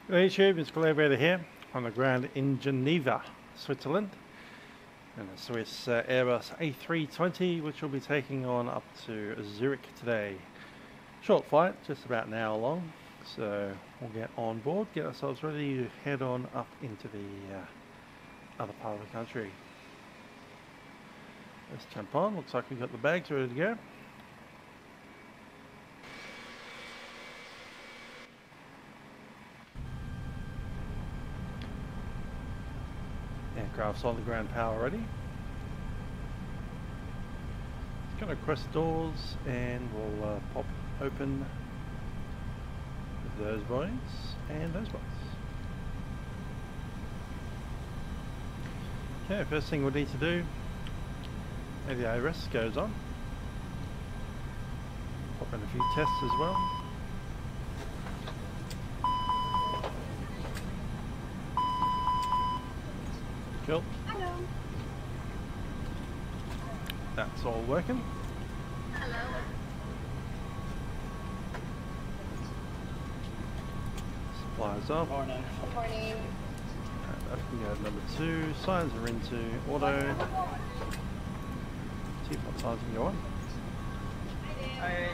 Hey YouTube, it's Livery here on the ground in Geneva, Switzerland, and a Swiss Airbus A320 which will be taking on up to Zurich today. Short flight, just about an hour long, so we'll get on board, get ourselves ready to head on up into the other part of the country. Let's jump on, looks like we've got the bags ready to go. Aircraft's on the ground power ready. It's going to cross the doors and we'll pop open those boys and those boys. Okay, first thing we need to do, the ARS goes on. Pop in a few tests as well. Cool. Hello. That's all working. Hello. Supplies off. Morning. Good morning. And up we go to number 2. Signs are into auto. T-pot signs can go on. Hi.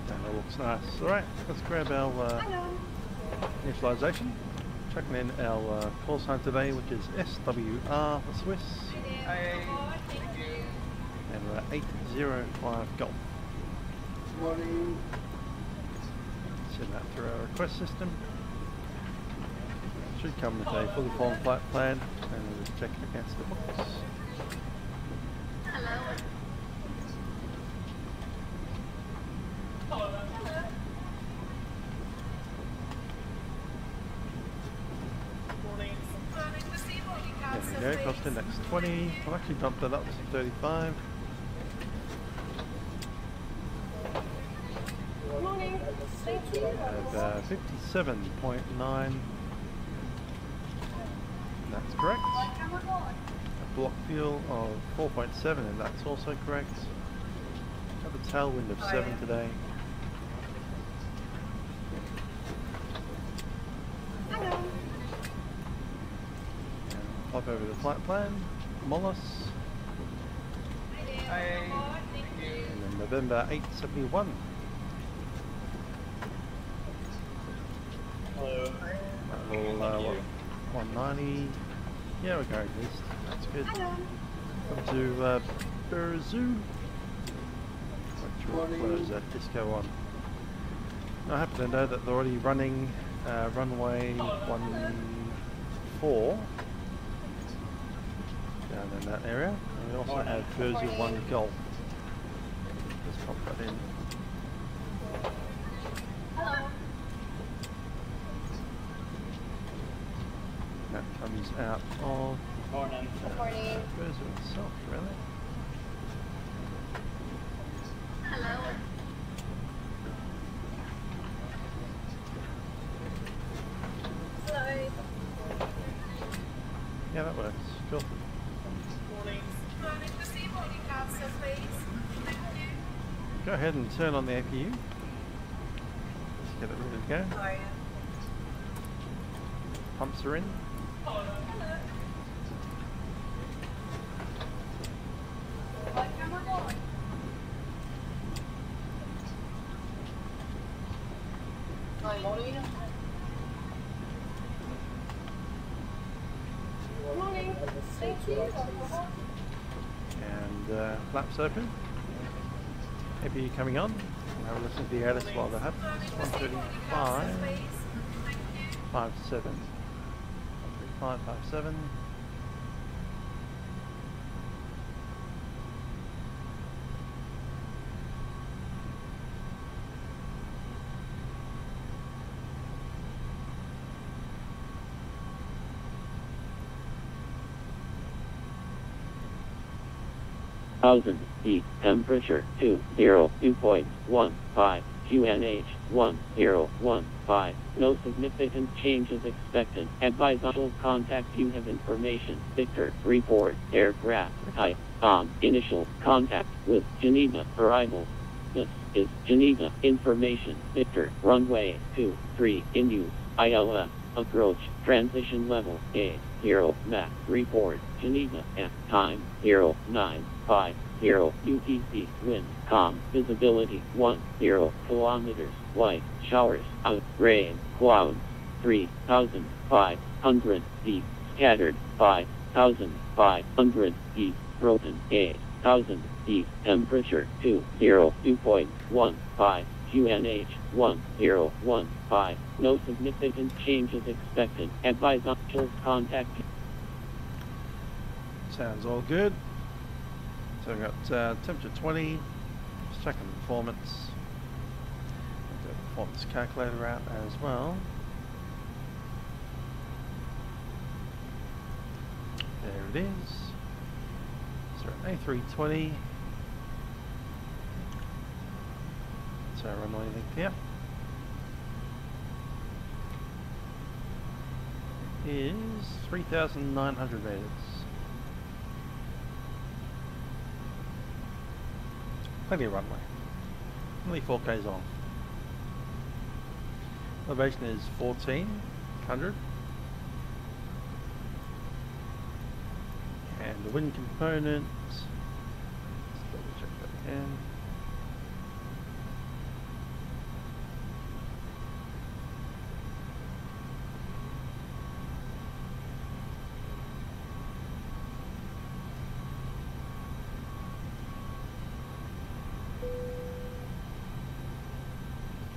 That looks nice. Alright, let's grab our initialization. Chucking in our call sign today, which is SWR for Swiss. And we're at 805 Golf. Morning. Send that through our request system. Should come with a fully formed flight plan, and we'll just check it against the books. Hello. There we go, cost index 20. I'll actually bump that up to 35. Morning. Thank you. At 57.9. That's correct. A block fuel of 4.7, and that's also correct. Got a tailwind of 7 today. Hello. Pop over the flight plan, Mollis, and then November 871. Hello. What, 190? Yeah, we're going east. That's good. Hello. Up to Berzoo. Which will close that disco on. I happen to know that they're already running runway 14. Down in that area. And we also have Berzoo 1 Golf. Let's pop that in. Hello. That comes out of Morning. Good morning. Berzoo itself, really. Hello. Hello. Yeah, that works. Cool. Go ahead and turn on the APU. Let's get it ready to go. Pumps are in. Morning. Thank you. And flaps open. APU coming on. We'll have a listen to the ALS while that happens. 135. 57. 135, 57. Heat temperature 202.15 QNH 1015. No significant changes expected. Advise all contact you have information. Victor, report, aircraft type, initial contact with Geneva, arrival. This is Geneva, information, Victor, runway 23, in use, ILS, approach, transition level, A, 0, Mac, report, Geneva, F, time, 0950, UTC, wind, visibility, 10 kilometers, white, showers, out, rain, clouds, 3,500 feet, scattered, 5,500 feet, broken, 8,000 feet, temperature, 202.15, QNH, 1015, no significant changes expected, advise actual contact. Sounds all good. So we've got temperature 20, just checking the performance. Get the performance calculator out as well. There it is. So an A320. So runway length here is 3,900 meters. Plenty of runway. Only 4Ks on. Elevation is 1400. And the wind component, let's double check that again.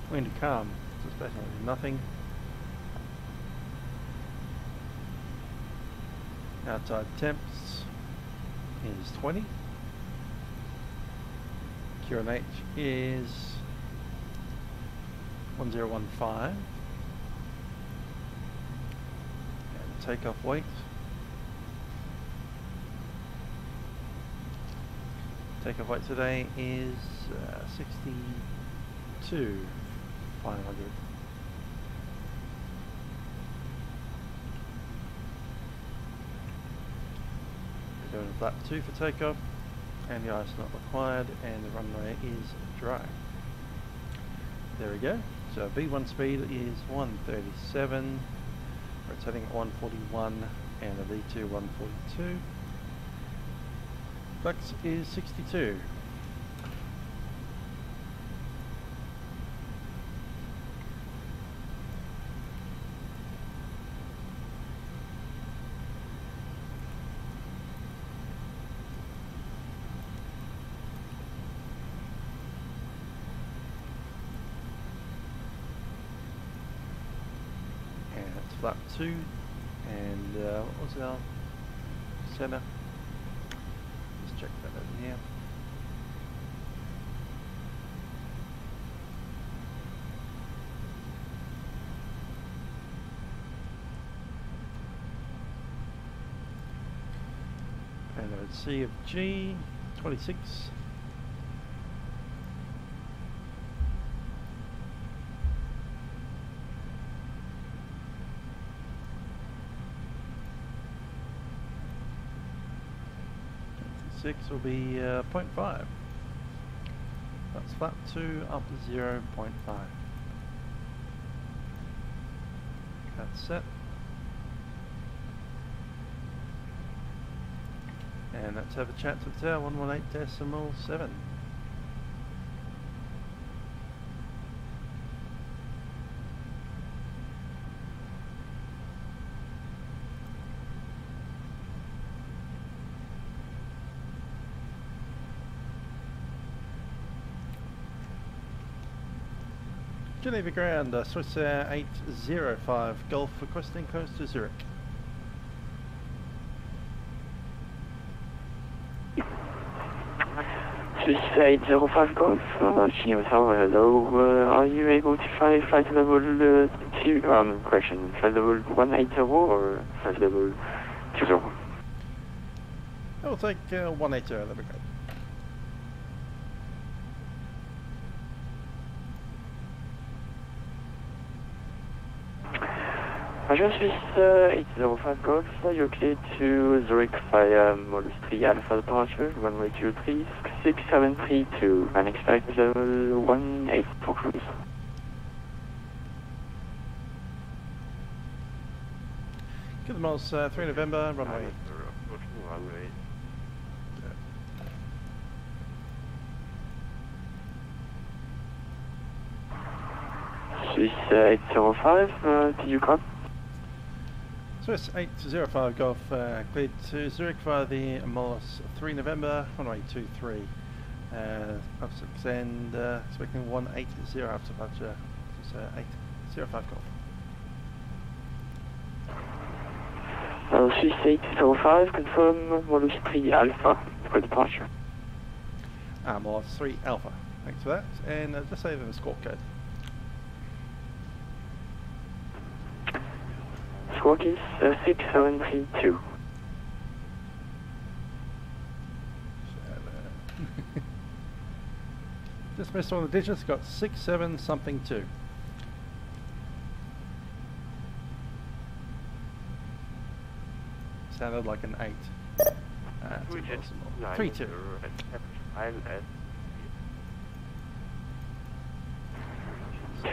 Wind calm, so it's basically nothing. Outside temps is 20. QNH is 1015. And takeoff weight. Takeoff weight today is 62,500. We're doing flat 2 for takeoff, and the ice not required, and the runway is dry. There we go. So V1 speed is 137, rotating at 141, and the V2 142. Flux is 62. Flap 2, and what was our center? Let's check that over here. And let's see of G 26. Will be 0.5. That's flat 2 up to 0.5. That's set. And let's have a chat to the tower 118.7. Geneva ground, Swiss Air 805 Golf requesting coast to Zurich. Swiss 805 Golf, Geneva Tower, hello. Are you able to fly flight level 2, question, flight level 180 or flight level 20? I will take 180, that'd be great. Roger, Swiss 805 Golf, you're cleared to Zurich via Modus 3 Alpha departure, runway 23, 6732, and expect level 18 for cruise. Give them all 3 November, runway. Swiss 805, did you come? Swiss 805 Golf, cleared to Zurich via the Molus 3 November, runway 23. Up 6 and expecting 180 after departure. So 805 Golf. Swiss 805, confirm Modus 3 Alpha for departure. Molus 3 Alpha. Thanks for that. And just say the score code. Squawk is 6732. Just missed one of the digits, got 67 something 2. Sounded like an 8. That's impossible. 3-2.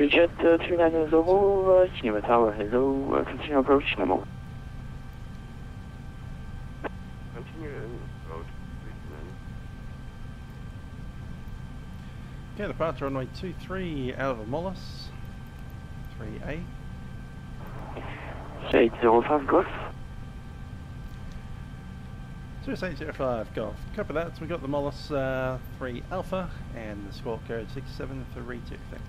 Jet 390, Geneva Tower, hello, continue approach, Nemo. Okay, departure runway 23 out of the Molus 3A. 805 Golf. Swiss 805 Golf. Copy that. So we got the Molus 3 Alpha and the squawk code 6732. Thanks.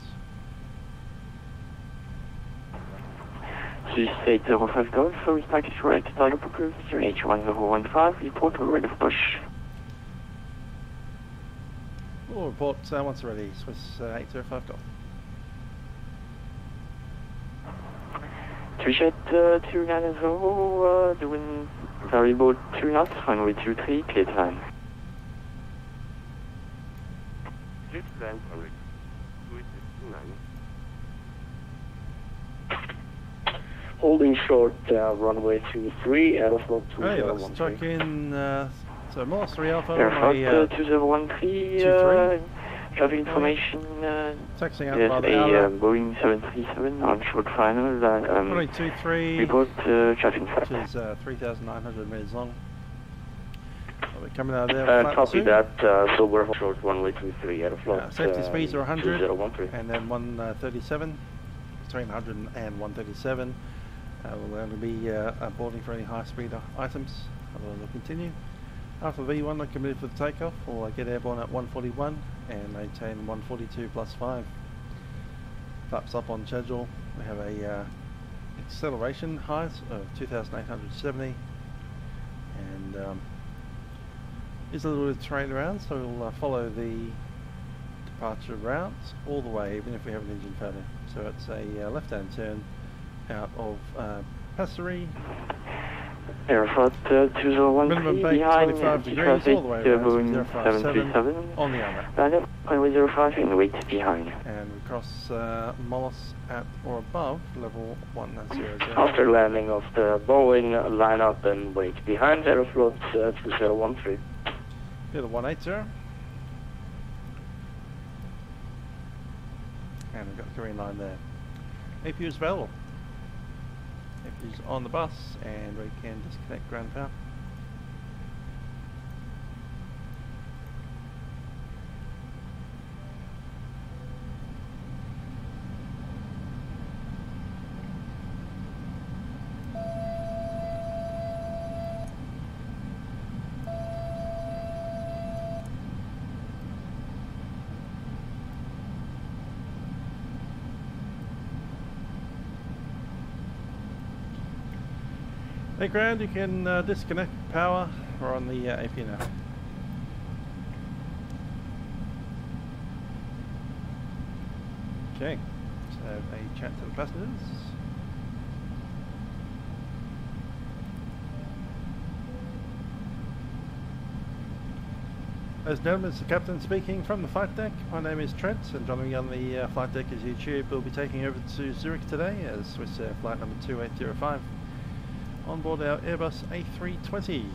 Swiss 805 Golf, so it's package correct, target for cruise, H1015, report we're ready for push. We'll report once ready, Swiss 805 Golf. Jet 290, doing variable 2 knots, runway 23, clear time. Holding short, runway 23, Aeroflot Hey, let's check in. So Molus 3 Alpha, Aeroflot 2013, traffic information. taxiing out There's by a the hour. Boeing 737 on short final. Runway 23, Report traffic which traffic. is 3,900 meters long. So we're coming out of there. Flat Copy 2. that, so we're short, runway 23, Aeroflot. Safety speeds are 100, 2013. and then 137, between 100 and 137. We'll only be boarding for any high-speed items. Otherwise, we'll continue. After V1, we're committed for the takeoff. We'll get airborne at 141 and maintain 142 plus 5. Flaps up on schedule. We have a acceleration height of 2,870, and there's a little bit of terrain around, so we'll follow the departure route all the way, even if we have an engine failure. So it's a left-hand turn out of Passery. Aeroflot 2013, Minimum bank behind 25 degrees traffic, all the way around. Boeing 057 737. on the armour. Landed runway 05 and wait behind. And we cross Molus at or above level 100. After landing of the Boeing, line up and wait behind Aeroflot 2013. Yeah, the 180. And we've got the green line there. APU is available. APU's on the bus, and we can disconnect ground power. Hey ground, you can disconnect power. We're on the APU now. Okay, let's have a chat to the passengers. Ladies and gentlemen, it's the captain speaking from the flight deck. My name is Trent, and joining me on the flight deck is YouTube. We'll be taking over to Zurich today as Swiss Air flight number 2805 on board our Airbus A320.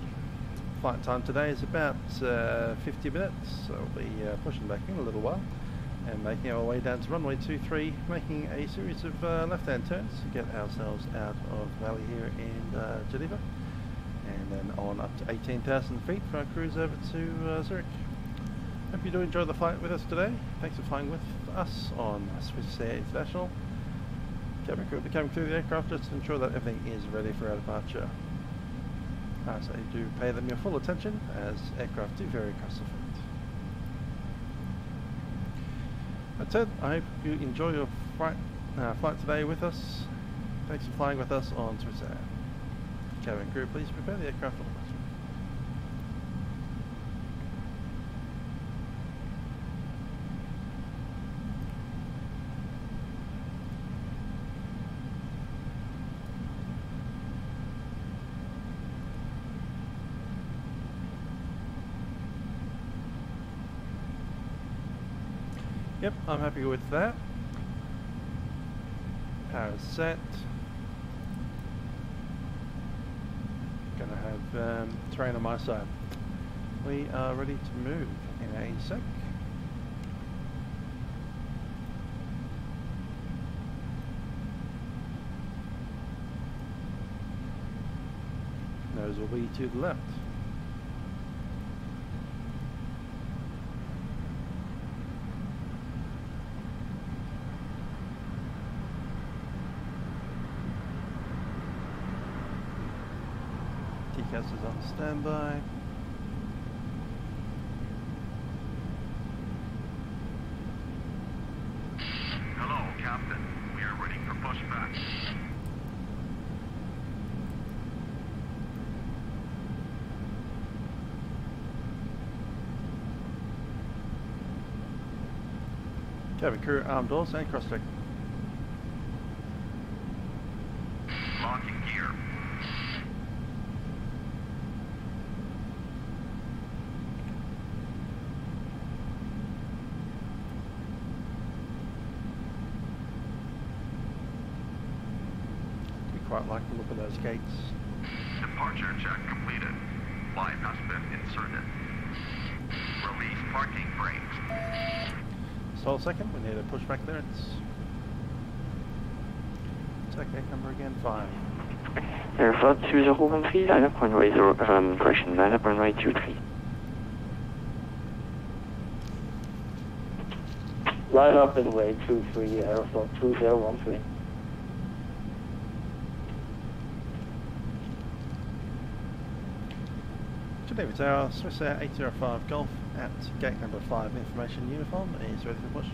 Flight time today is about 50 minutes, so we'll be pushing back in a little while and making our way down to runway 23, making a series of left-hand turns to get ourselves out of valley here in Geneva, and then on up to 18,000 feet for our cruise over to Zurich. Hope you do enjoy the flight with us today. Thanks for flying with us on Swiss Air International. Cabin crew will be coming through the aircraft just to ensure that everything is ready for our departure. So do pay them your full attention as aircraft do vary across the fleet. That said, I hope you enjoy your flight today with us. Thanks for flying with us on Swiss Air. Cabin crew, please prepare the aircraft for departure. Yep, I'm happy with that. Power set. Gonna have terrain on my side. We are ready to move in a sec. Nose will be to the left. TCAS is on standby. Hello, Captain. We are ready for pushback. Cabin crew, arm doors and cross deck. Locking gear. Quite like the look of those gates. Departure check completed. Light has been inserted. Release parking brakes. Just hold a second, we need a pushback clearance. Check gate number again, 5. Airflow 2013, line up runway 0, correction, line up runway 23. Line up runway 23, Airflow 2013. Geneva Tower, Swiss Air 805 Golf at gate number 5, information uniform is ready for push.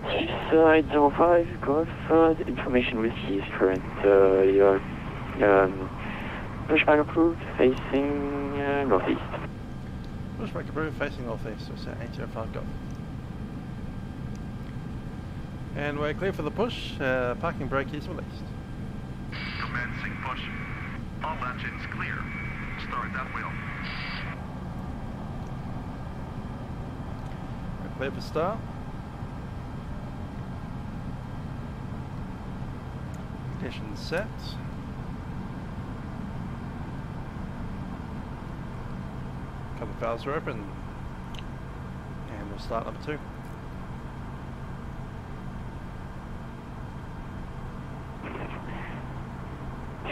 Swiss 805 Golf, information received current, your pushback approved, facing northeast. Pushback approved, facing northeast, Swiss Air 805 Golf. And we're clear for the push, parking brake is released. Commencing push. All engines clear. Start that wheel. We're clear for start. Ignition set. Couple valves are open. And we'll start number 2.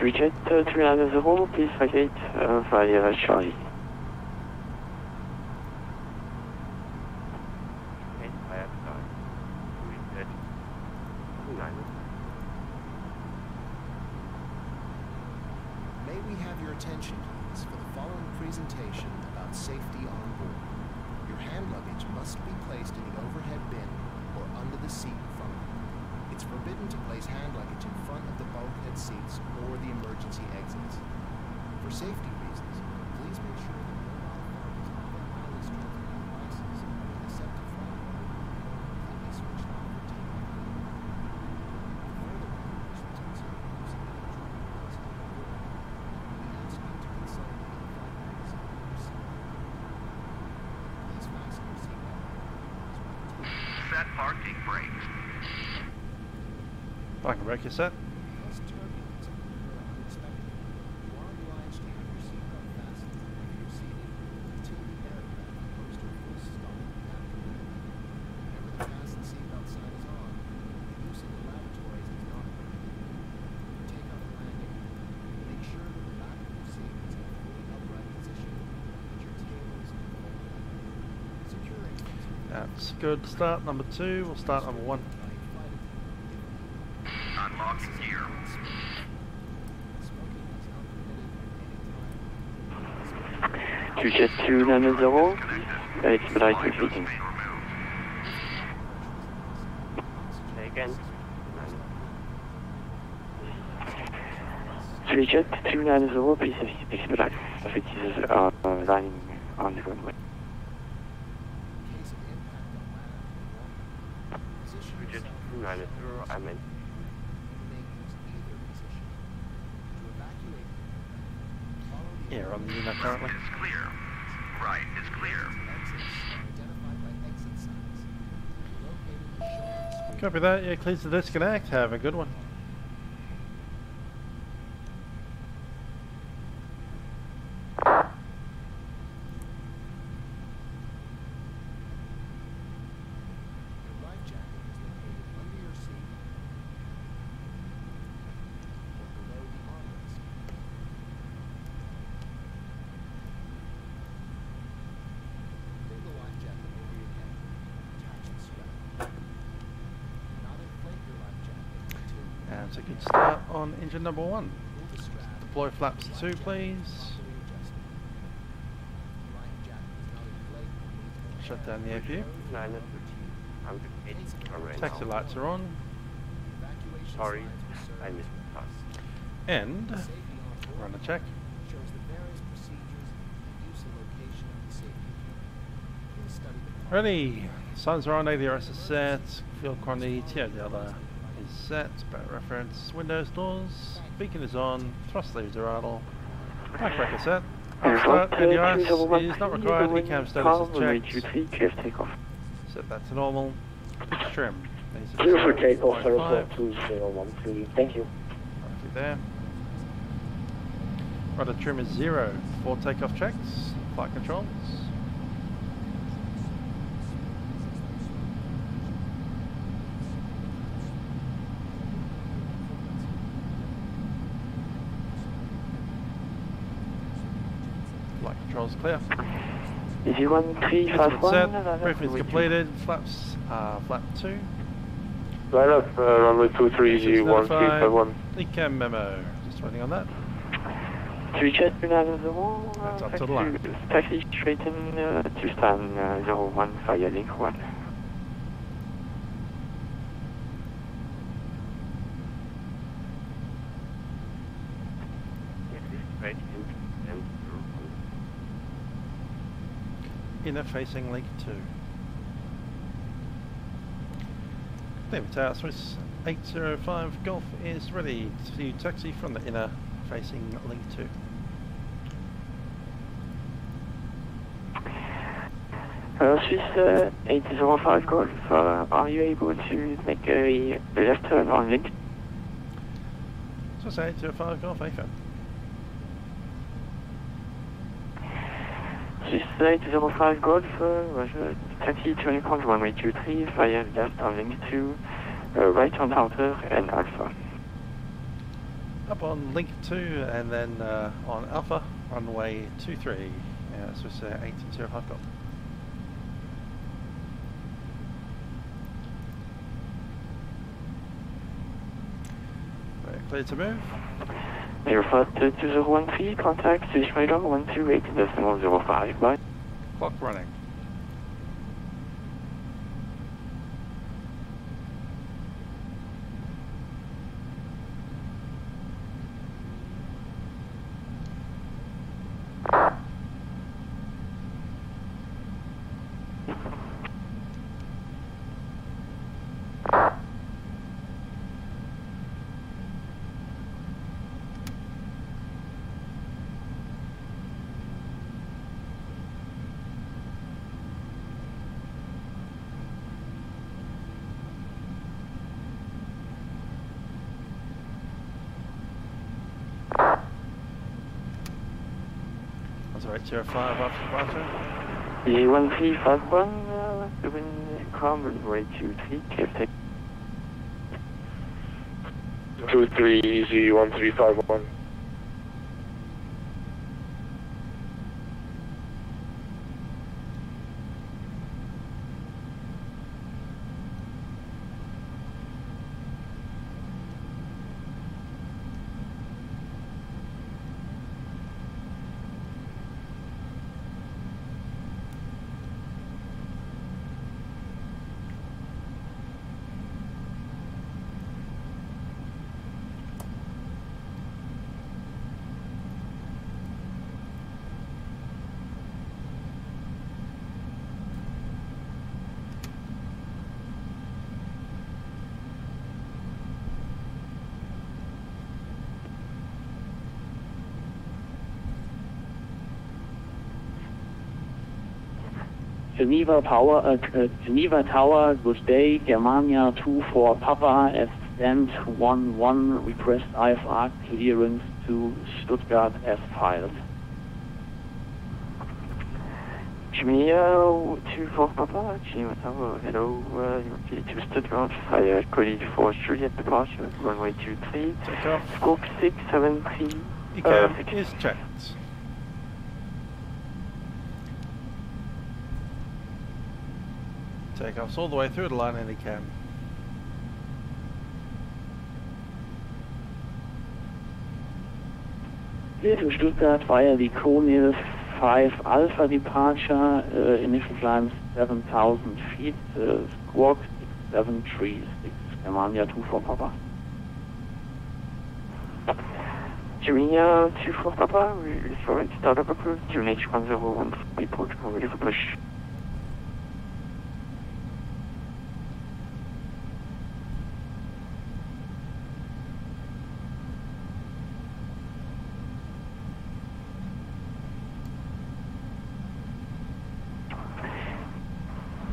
Rejet 390, please vacate via Charlie. May we have your attention, please, for the following presentation about safety on board. Your hand luggage must be placed in the overhead bin or under the seat in front of you. It's forbidden to place hand luggage in front of the bulkhead seats or the emergency exits. For safety reasons, please make sure that mobile phones and highly strung devices when the set to flight mode are completely switched off for takeoff. Further regulations concern using electronic devices on board. We ask set parking brakes. Parking brake is set. Because turbulence can occur unexpectedly, you are obliged to have your seatbelt fastened wherever you're seated until the aircraft comes to a full stop at the wheel. Whenever the fasten seatbelt sign is on, the use of the lavatories is not permitted. For takeoff and landing, make sure that the back of your seat is in a fully upright position and that your tables are folded up. Secure exits with That's good. Start number 2. We'll start number 1. Unlocking gear. Smoking is not permitted at any time. Jet 290, expedite repeating. Main removed. Say again. Jet 290, please expedite. Officers are landing on the runway. In case of impact on land or water, position Jet yourself 290, I'm in. You may use either position. To evacuate the aircraft, follow the Yeah, on the unit currently. Is clear. Right is clear. exits are identified by exit signs. Located as shown on the screen. Copy that. Yeah, clears to disconnect. Have a good one. Your life jacket is located under your seat or below the armrest. Pull the life jacket over your head. Attach the strap. Do not inflate your life jacket until you And it's a good start on engine number 1. pull the strap. Deploy flaps 2, please. Properly adjusted. The life jacket does not inflate or needs more Shut air. down the APU. 900, I'm repeating right Taxi now. lights are on. Evacuation Sorry, signs will serve I missed the pass. And safety on board. run a check. Shows the various procedures and use and location of the safety equipment. Please study the Ready. Signs are on. ADRS is set. Fuel quantity. TODL is set. Boat reference. Windows, doors. Beacon is on. Thrust leaves are idle. Back brake is set. Start. ADRS is not required. ECAM status is checked. Clear for takeoff. Set that to normal. Pitch trim. Clear for takeoff, 0.5. 2013. Thank you. Roughly there. Rudder trim is 0 for takeoff checks. Flight controls. Flight controls clear. Easy 1351. Set. Briefing is completed. Flaps flap 2. Line up, runway 23, Notified. 1351. ECAM memo. Just waiting on that. Jet 290, That's up to the line. taxi straight in to stand 01 via link 1. Right, Inner facing link 2. David Tower, Swiss 805 Golf is ready to taxi from the inner facing link 2. Swiss 805 Golf, are you able to make a left turn on link? Swiss 805 Golf AFA. Swiss 805 Golf, Roger, taxi to Unicorn runway 23 via left on link 2, right on outer and alpha. Up on link 2 and then on Alpha, runway 23. Swiss 805 Golf. Clear to move. Airfast 2013, contact Swiss radar 128.05, bye. Clock running. 0805 after departure. E1351, doing calm, runway 23, FTX. 23 easy 1351. Geneva Tower, good day, Germania 24 Papa, as stand 11, request IFR clearance to Stuttgart as filed. Germania 24 Papa, Geneva Tower, hello, you're to Stuttgart, fire colleague for Juliet departure, runway 23, Takeoff. scope 673, Ecam is checked. Takeoff's all the way through the line in Ecam. Clear to Stuttgart via the Conil 5 Alpha departure, initial climb 7,000 feet, squawk 6736, Germania 24 Papa. Germania 24 Papa, restoring startup approved, UNH 101, report, ready for push.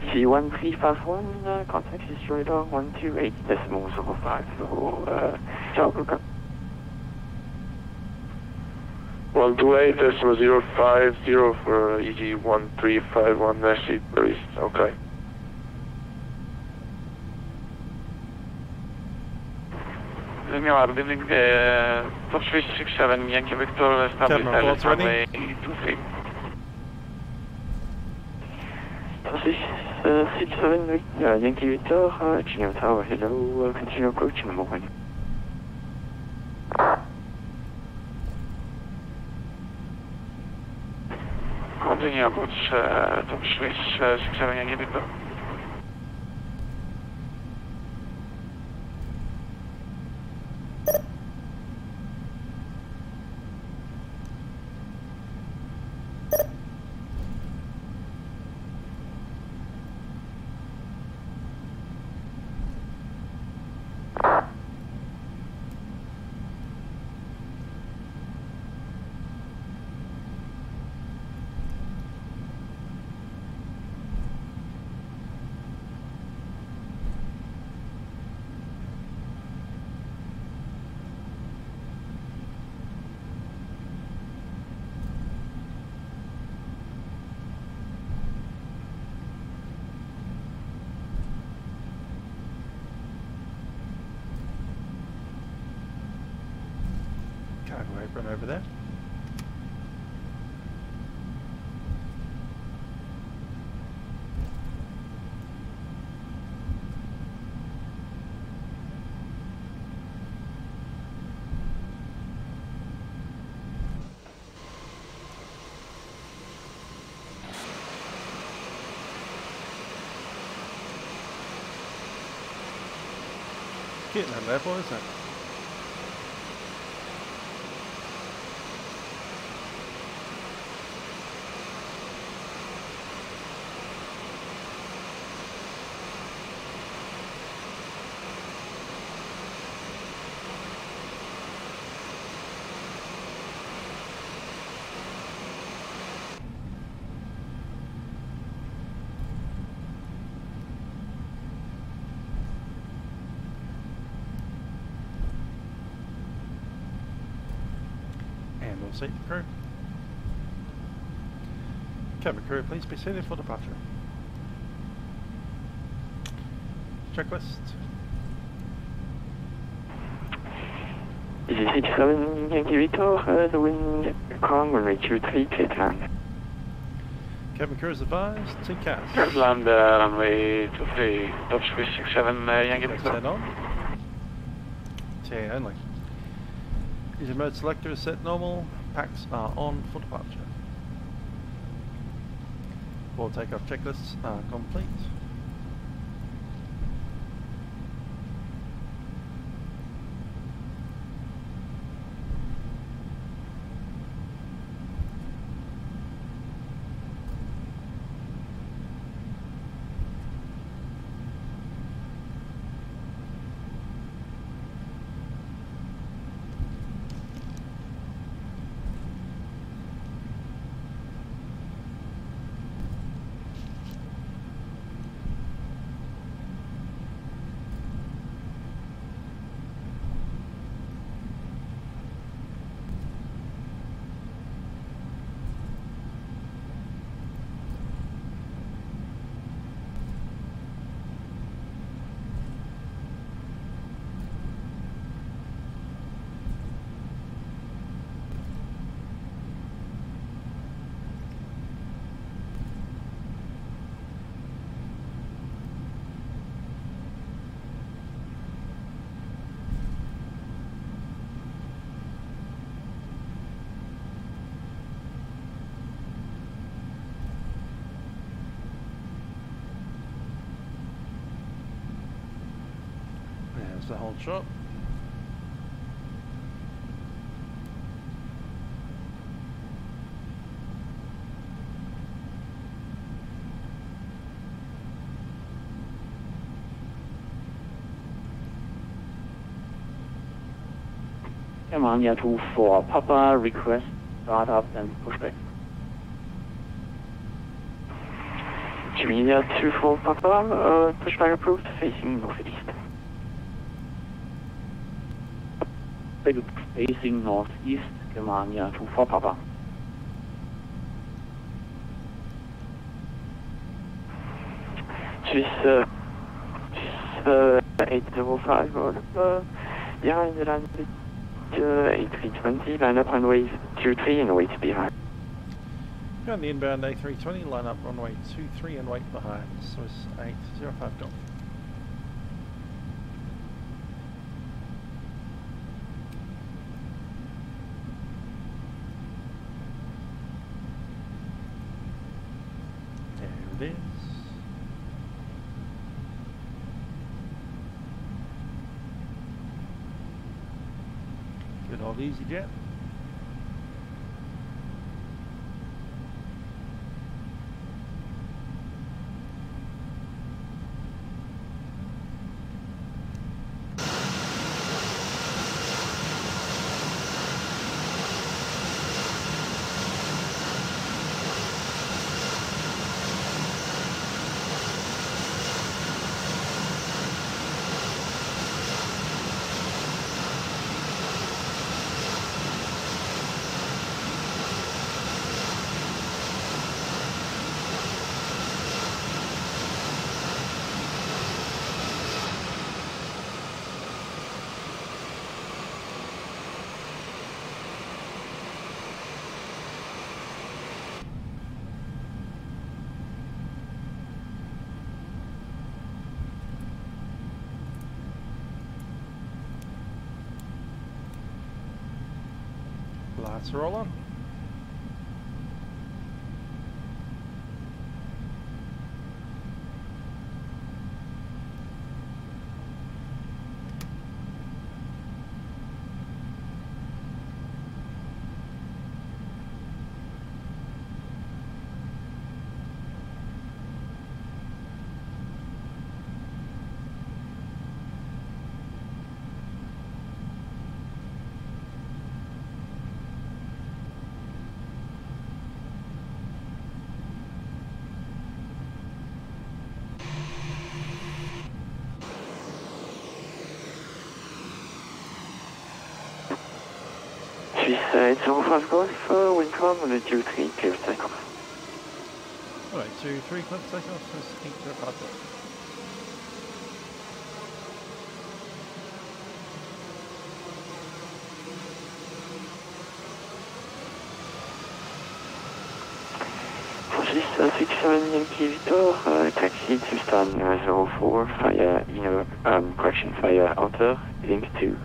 C1351, contact is radar 128.05, so, ciao, Luca. 128.050 for EG1351, Messi, Paris, okay. Linear, leaving top 367, Yankee Victor, established Captain, reports ready. 23. 67, Yankee Victor, Geneva Tower, hello, continue approach in a moment. Continue approach, top 367, Yankee Victor. Cargo apron over there. Getting that level, isn't it? And we'll seat the crew. Cabin crew, please be seated for departure. Checklist. This is 87 Yankee Victor, the wind calm, runway 23, clear to land. Cabin crew is advised to cast. Clear to land, runway 23, top speed 67 Yankee Let's Victor. head on. TA only. Engine mode selector is set normal. Packs are on for departure. All takeoff checklists are complete. There's the hold shot. Germania 24 Papa, request startup and pushback. Germania 24 Papa, pushback approved, facing northeast. Facing northeast, Germania 24 Papa. Swiss 805, behind the landing. A320, line up runway 23 and wait behind. Behind the inbound A320, line up runway 23 and wait behind. Swiss 805 Golf. There it is. Good old EasyJet. Lights are all on. Swiss 805 Golf, wind calm, runway 23, clear for takeoff. Alright, 2, 3, click takeoff, so 805 Golf. This 67 Yankee Victor, taxi to stand 04 via inner, correction, via outer, link 2.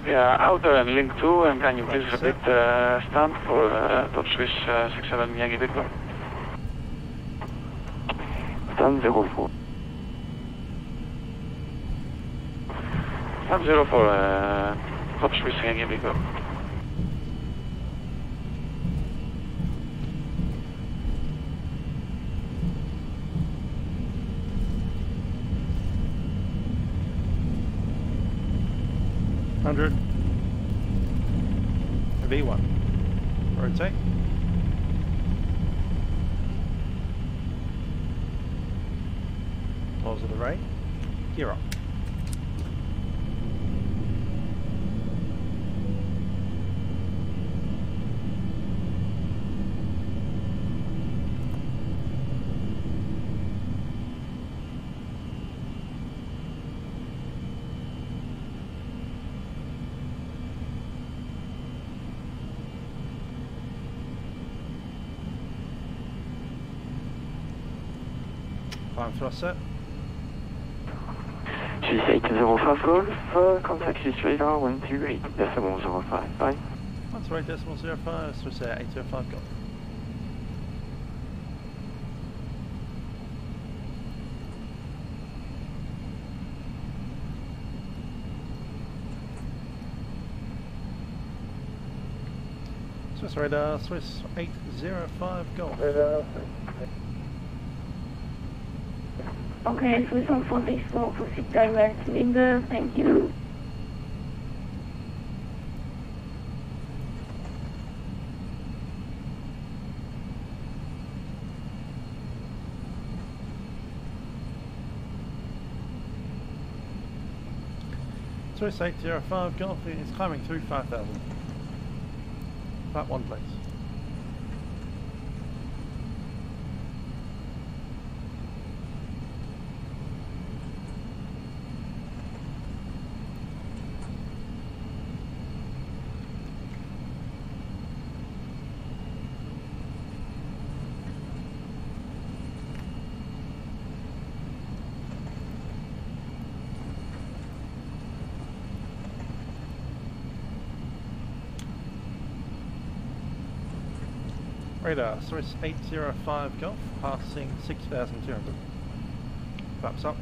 Yeah, outer and link 2, and can you please repeat stand for top Swiss 67 Yankee Victor? Stand 04. Stand 04, top Swiss Yankee Victor. V1. Rotate. Pause of the right. Gear up. Prime thrust set. Swiss 805 Golf, contact Swiss radar 128.05. Bye. 128.05, Swiss Air 805 Golf. Swiss radar, Swiss 805 Golf. Okay, Swiss 144, proceed direct window, thank you. Swiss 805 Golf is climbing through 5,000. Flat 1 please. Radar, Swiss 805 Golf, passing 6,200. Flaps up.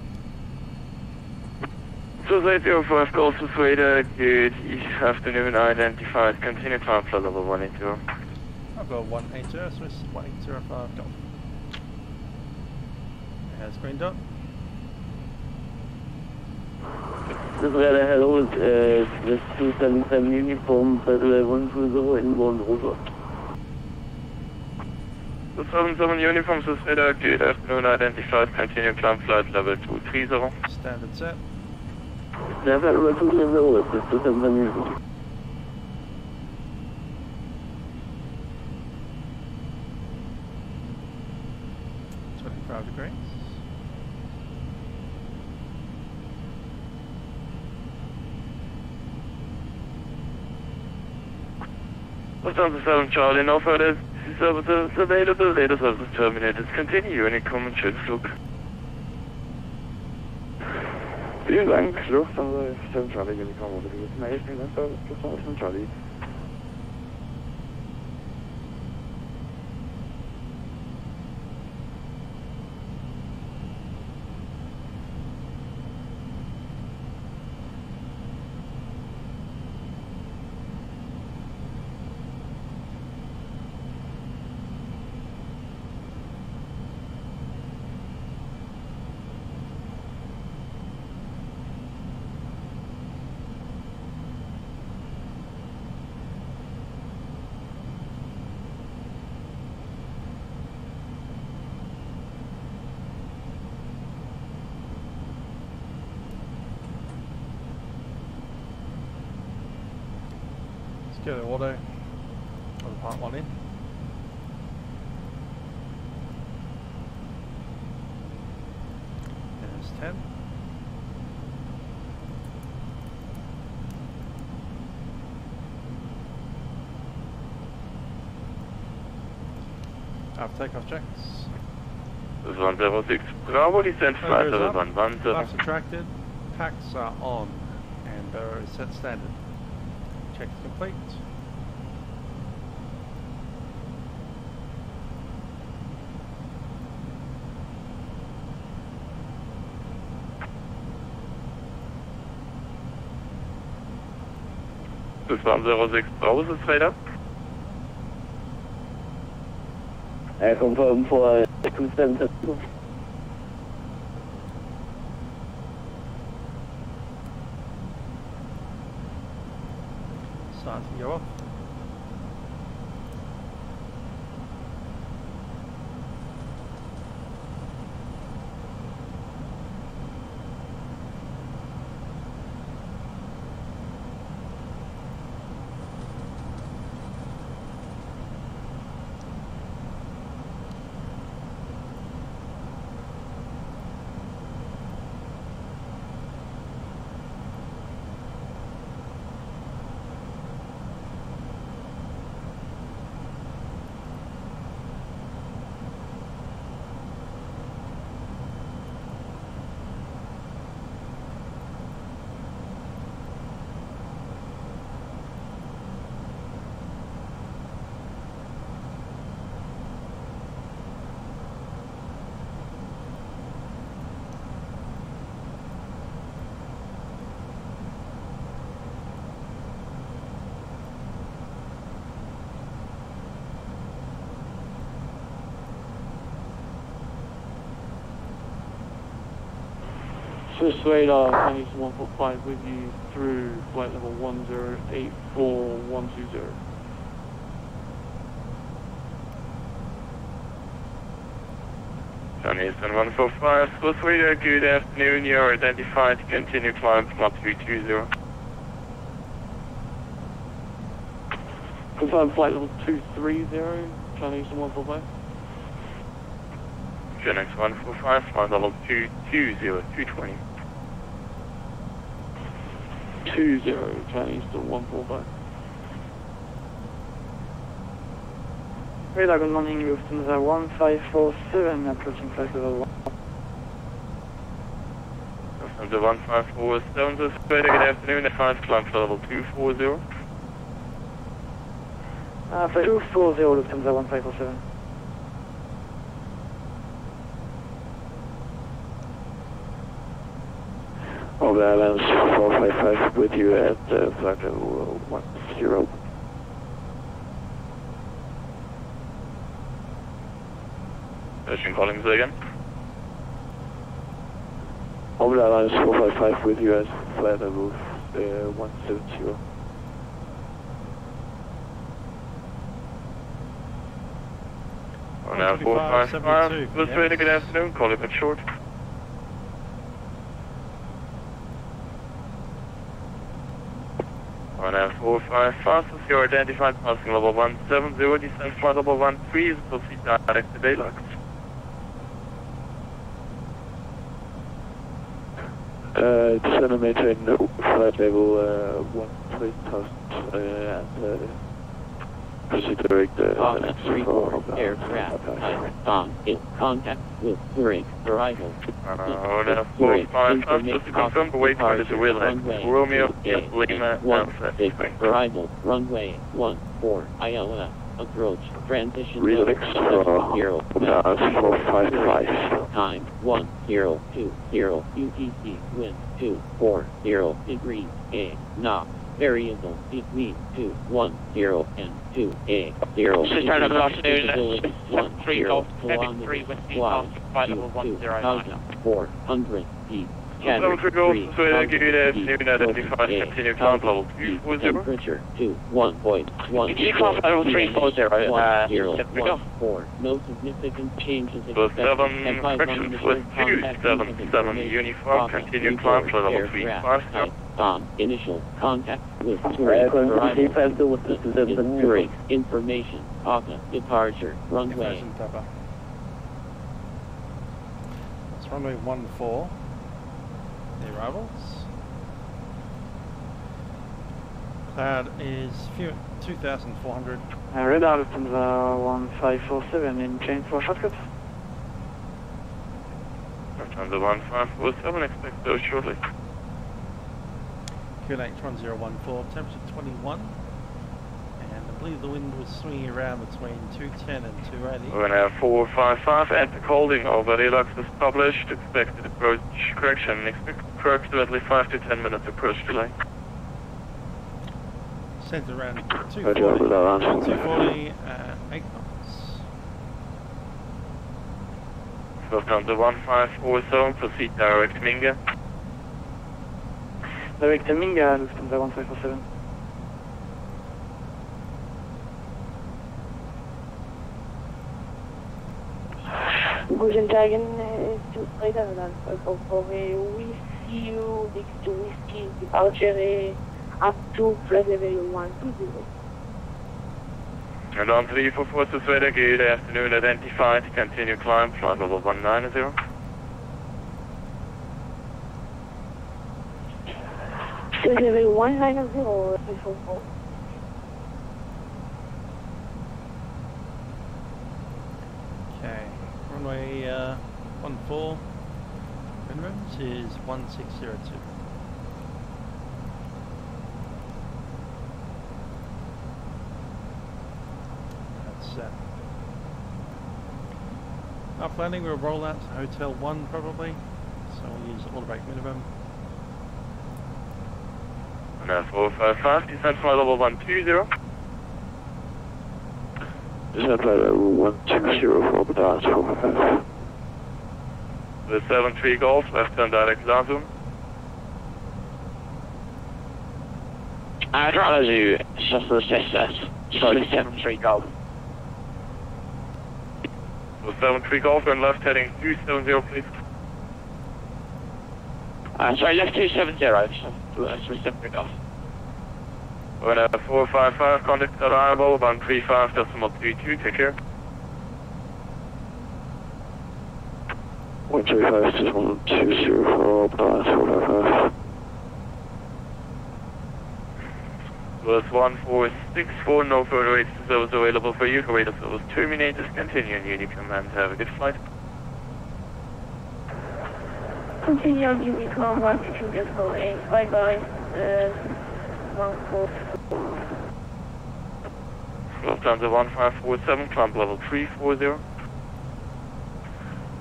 Swiss 805 Golf to radar, good afternoon, identified, continue climb flight level 180. I've got 180, Swiss 805 Golf. Has green dot. This radar, hello, Swiss 277 uniform, Federal 120 in 1 over. 277 uniform, Swiss radar, good afternoon, identified, continue climb flight level 230. Standard set. Never recommend the list, 277 uniform. 25 degrees. Lufthansa 7 Charlie, no further services available, data services terminated. Continue any common Schützflug. Vielen Dank, Lufthansa 7 Charlie, willkommen unter die Information, Lufthansa 7 Charlie. Get the auto on the part 1 in. There's 10. Takeoff checks. This is 106 Bravo, descent flight level 117. Flaps attracted, packs are on, and barrow is set standard. Checks complete. This is 106 Bravo, is it straight up? Confirm for 27. Start to go off. Swiss radar, Chinese 145 with you through flight level 1084120. Chinese 145, Swiss radar, good afternoon, you are identified, continue climb from 320. Confirm flight level 230, Chinese 145. Chinese 145, flight level 220, 220. 20, Chinese to 145. Radar, good morning, Lufthansa 1547, approaching flight level 1. Lufthansa 1547, this is radar, good afternoon, advanced climb flight level 240. Flight 240, Lufthansa 1547. Overlands 455 with you at flight level 10. Station calling again. Overlands 455 with you at flight level 170. Now 455, this way, good afternoon, call it short. On F45, fastest, you are identified, passing level 170, descent flight level 13, proceed direct to Baylock. Descend and maintain flight level 13,000 and proceed direct to aircraft on in contact with Zurich arrival. On F45, fastest to confirm the waypoint is a wheel Romeo, Lima, arrival, runway 14, ILS, approach, transition Relix, 455. Time 1020, UTC, wind 240 degrees, A, knots, variable between 210 and 280. Start of the afternoon, 3 Golf, heading 3 with the flight level 109. 400 feet. Level 3 Golf, this way, good afternoon, identified, continue climb level 240. Temperature to 1.1. Continue climb level 340, 4. No significant changes Plus expected. 7, correction, plus 277, uniform, continue climb for level 350. Initial contact with Zurich. Zurich. Information. Papa. Departure. Runway. Papa. That's runway 14. The arrivals. Cloud is 2,400. Radar Lufthansa 1547 in change for shortcut. Lufthansa 1547, expect those shortly. QNH 1014, temperature 21. And I believe the wind was swinging around between 210 and 280. We're going to have 455, epic holding over Relux is published, expected approach correction, expect approximately 5 to 10 minutes approach delay. Centre around 240 and 8 knots. Lufthansa 1547, proceed direct to Minga. Direct to Minga, Lufthansa 1547. Guten Tagen, zu Freitag, for we see you next to whiskey departure up to flight level 120. And on 344 to Sweden, good afternoon, identified, continue climb, flight level 190. Flight level 190, 344. Okay, runway 14, minimums is 1602. After landing we'll roll out to Hotel 1 probably, so we'll use auto brake minimum. And that's 455, descent flight level 120. Descent flight level 120 for Badas 455. The 73 Golf, left turn direct Lazum. Throttle to Shuttle SS, sorry, 73 Golf. So 73 Golf, turn left heading 270 please. Sorry, left 270, so 73 Golf. We're going to have 455, contact arrival, 135.22, take care. 135 is 120 for Badas 455. Was 1464, no further rates to service available for you. Rate of service terminated. Continue on Unicom and have a good flight. Continue on Unicom 122.8. Bye bye. 14. Lufthansa 1547, climb level 340.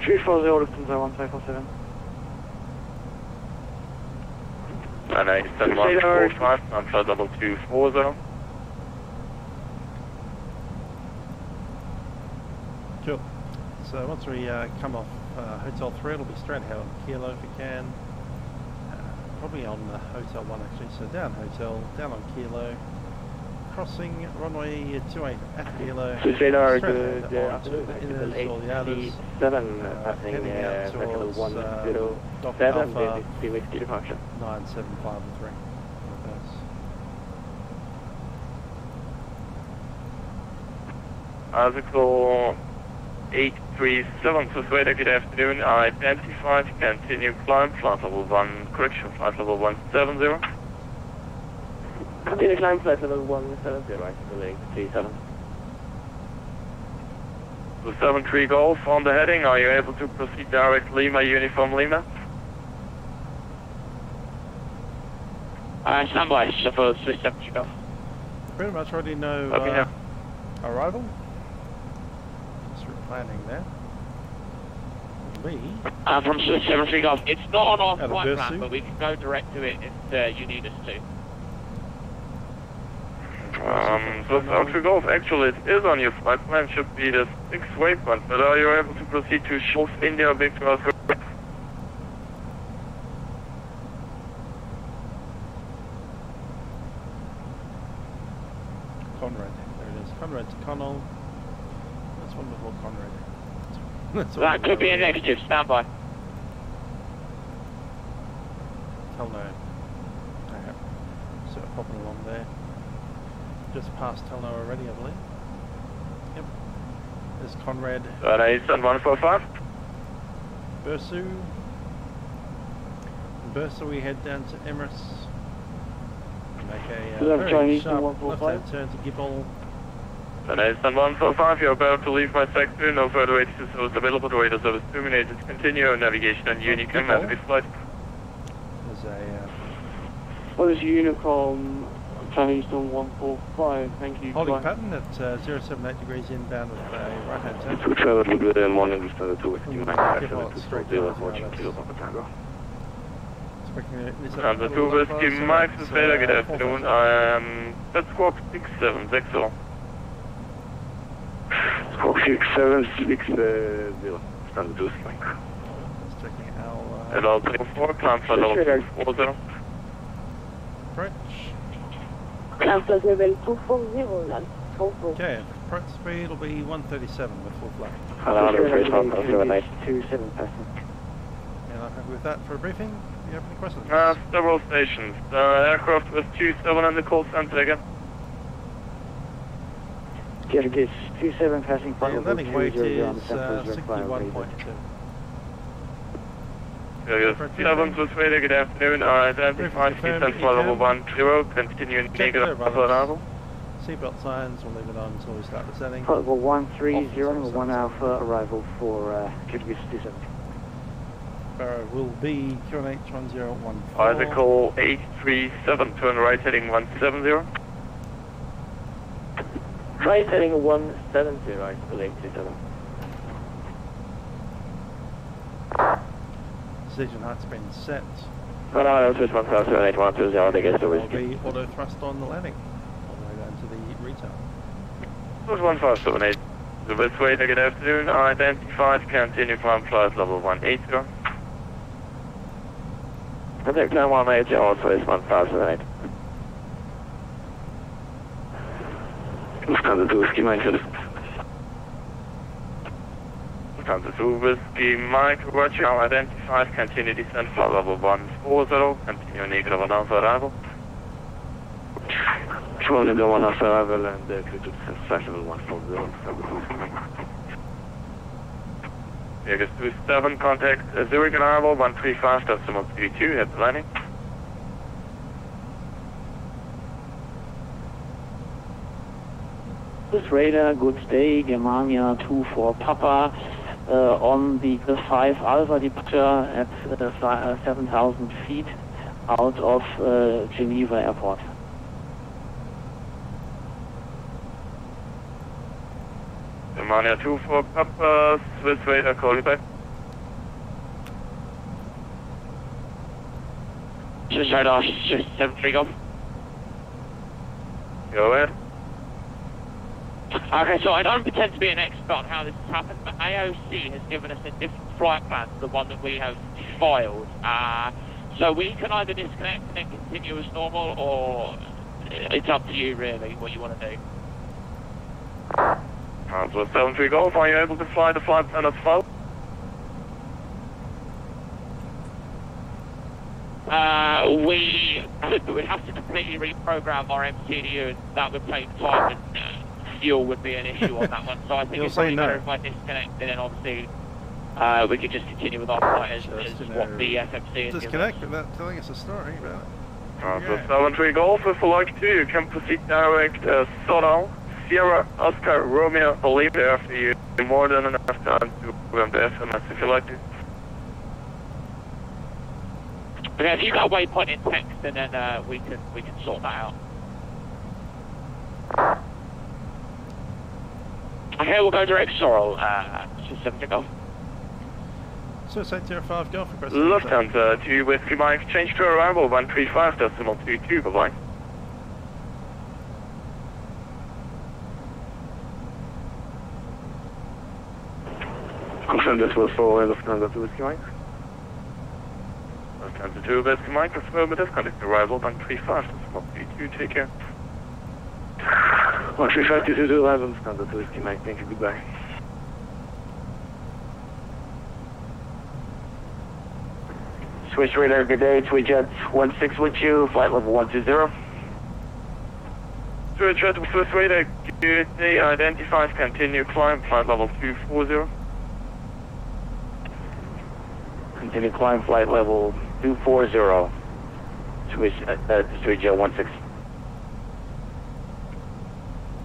340 Lufthansa 1547. And I descend 145, climb flight level 240. Cool. So once we come off Hotel 3, it'll be straight ahead on Kilo if we can. Probably on Hotel 1 actually, so down Hotel, down on Kilo, crossing runway 28 at Kilo, straight ahead on the inners or the outers, heading out towards Dock Alpha 9753. Article 837 to Sweden, good afternoon. Identified, continue climb, flight level 1, correction, flight level 170. Continue climb, flight level 170, right, relating to 37. So 73 Golf on the heading, are you able to proceed direct Lima, Uniform Lima? Stand by, shuffle 370 Golf. Pretty much already know arrival. Planning there. From 73 Golf. It's not on our flight plan, suit. but we can go direct to it if you need us to. So 73 Golf, actually it is on your flight plan, should be the 6th waypoint, but are you able to proceed to Schultz India Victor Oscar? Conrad, there it is. Conrad to Connell. That's one before Conrad. That could be a negative, stand by. Hell no. popping along there. Just past Telno already, I believe. Yep. There's Conrad. Sun 145. Bursu. Bursu, we head down to Emirates. Make a very sharp left-hand turn to Gibble. Sun 145, you're about to leave my sector. No further radio service available. The radio service terminated. Continue navigation on Unicom. Have a good flight. There's a... What is Unicom? Chinese on 145, thank you. Holding pattern at 078 degrees inbound with a right-hand turn. To travel with the morning Standard 2 Whiskey Mike, Standard 2 Whiskey Mike, Spander, good afternoon. I am at Squawk 6760. Squawk 6760, Standard 2 Whiskey Mike. Just checking our... Hello, 34, climb flight level 40. Approach. Climb flight level 240, land. Okay, approach speed will be 137 with full flight. Hello, 27 And I'm happy with that for a briefing. Do you have any questions? Several stations. Aircraft was 27 in the call center again. Gate 27 passing The landing weight is 61.2. 7 was radio, good afternoon. Identify descent flight level 10, continuing negative arrival. Seatbelt signs, we'll leave it on until we start descending. Flight level 130, 1 Alpha, arrival for Kyrgyz 27. Barrow will be QNH 1014. Bicycle 837, turn right heading 170. Right heading 170, I believe, 27. Decision height's been set. Well, no, switch 1078, There will be auto thrust on the landing, all the way down to the retail. Switch 1578. The best way to good afternoon. Identified, continue climb flight level 180. Protect 918, also is 1008. Standard 2 Whiskey Mike, Standard 2 Whiskey Mike, roger, now identified, continue descent flight level 140, continue negative on Alpha arrival. Control the 1 Alpha arrival and clear to descent flight level 140, Standard 2 Whiskey Mike. Vegas 27, contact Zurich arrival 135.32 at the landing. This radar, good day, Germania 24 Papa, on the 5 Alpha departure at 7,000 feet out of Geneva Airport. Germania 24 Papa, Swiss radar, call you back. Swiss radar, 73 Golf. Go ahead. Okay, so I don't pretend to be an expert on how this has happened, but AOC has given us a different flight plan to the one that we have filed. So we can either disconnect and then continue as normal, or it's up to you really what you want to do. Answer 73 Golf, are you able to fly the flight plan as well? We would have to completely reprogram our MCDU, and that would take time, and fuel would be an issue on that one. So I think it's probably better if I disconnect, and then obviously we could just continue with our flight as what the FMC is. Disconnect without telling us a story about it. Answer 73 Golf, if you like to, you can proceed direct Sonal, Sierra, Oscar, Romeo, Bolivia after you. More than enough time to program the SMS if you like to. Okay, if you got a waypoint in text, and then we can sort that out. Okay, we'll go direct Sorrel, 70 Golf. Suicide 05 Golf, request. Lufthansa 2 Whiskey Mike, change to arrival 135.22, bye-bye. Confirm this was for Lufthansa 2 Whiskey Mike. Lufthansa 2 Whiskey Mike, affirmative, contact arrival 135.22, take care. 135 to arrival, Lufthansa 2 Whiskey Mike, thank you, goodbye. Swiss radar, good day, Tweet Jet 16 with you, flight level 120. Zurich to Swiss radar, good day, identified, continue climb, flight level 240. Continue climb, flight level 240. Swiss, Swiss 16.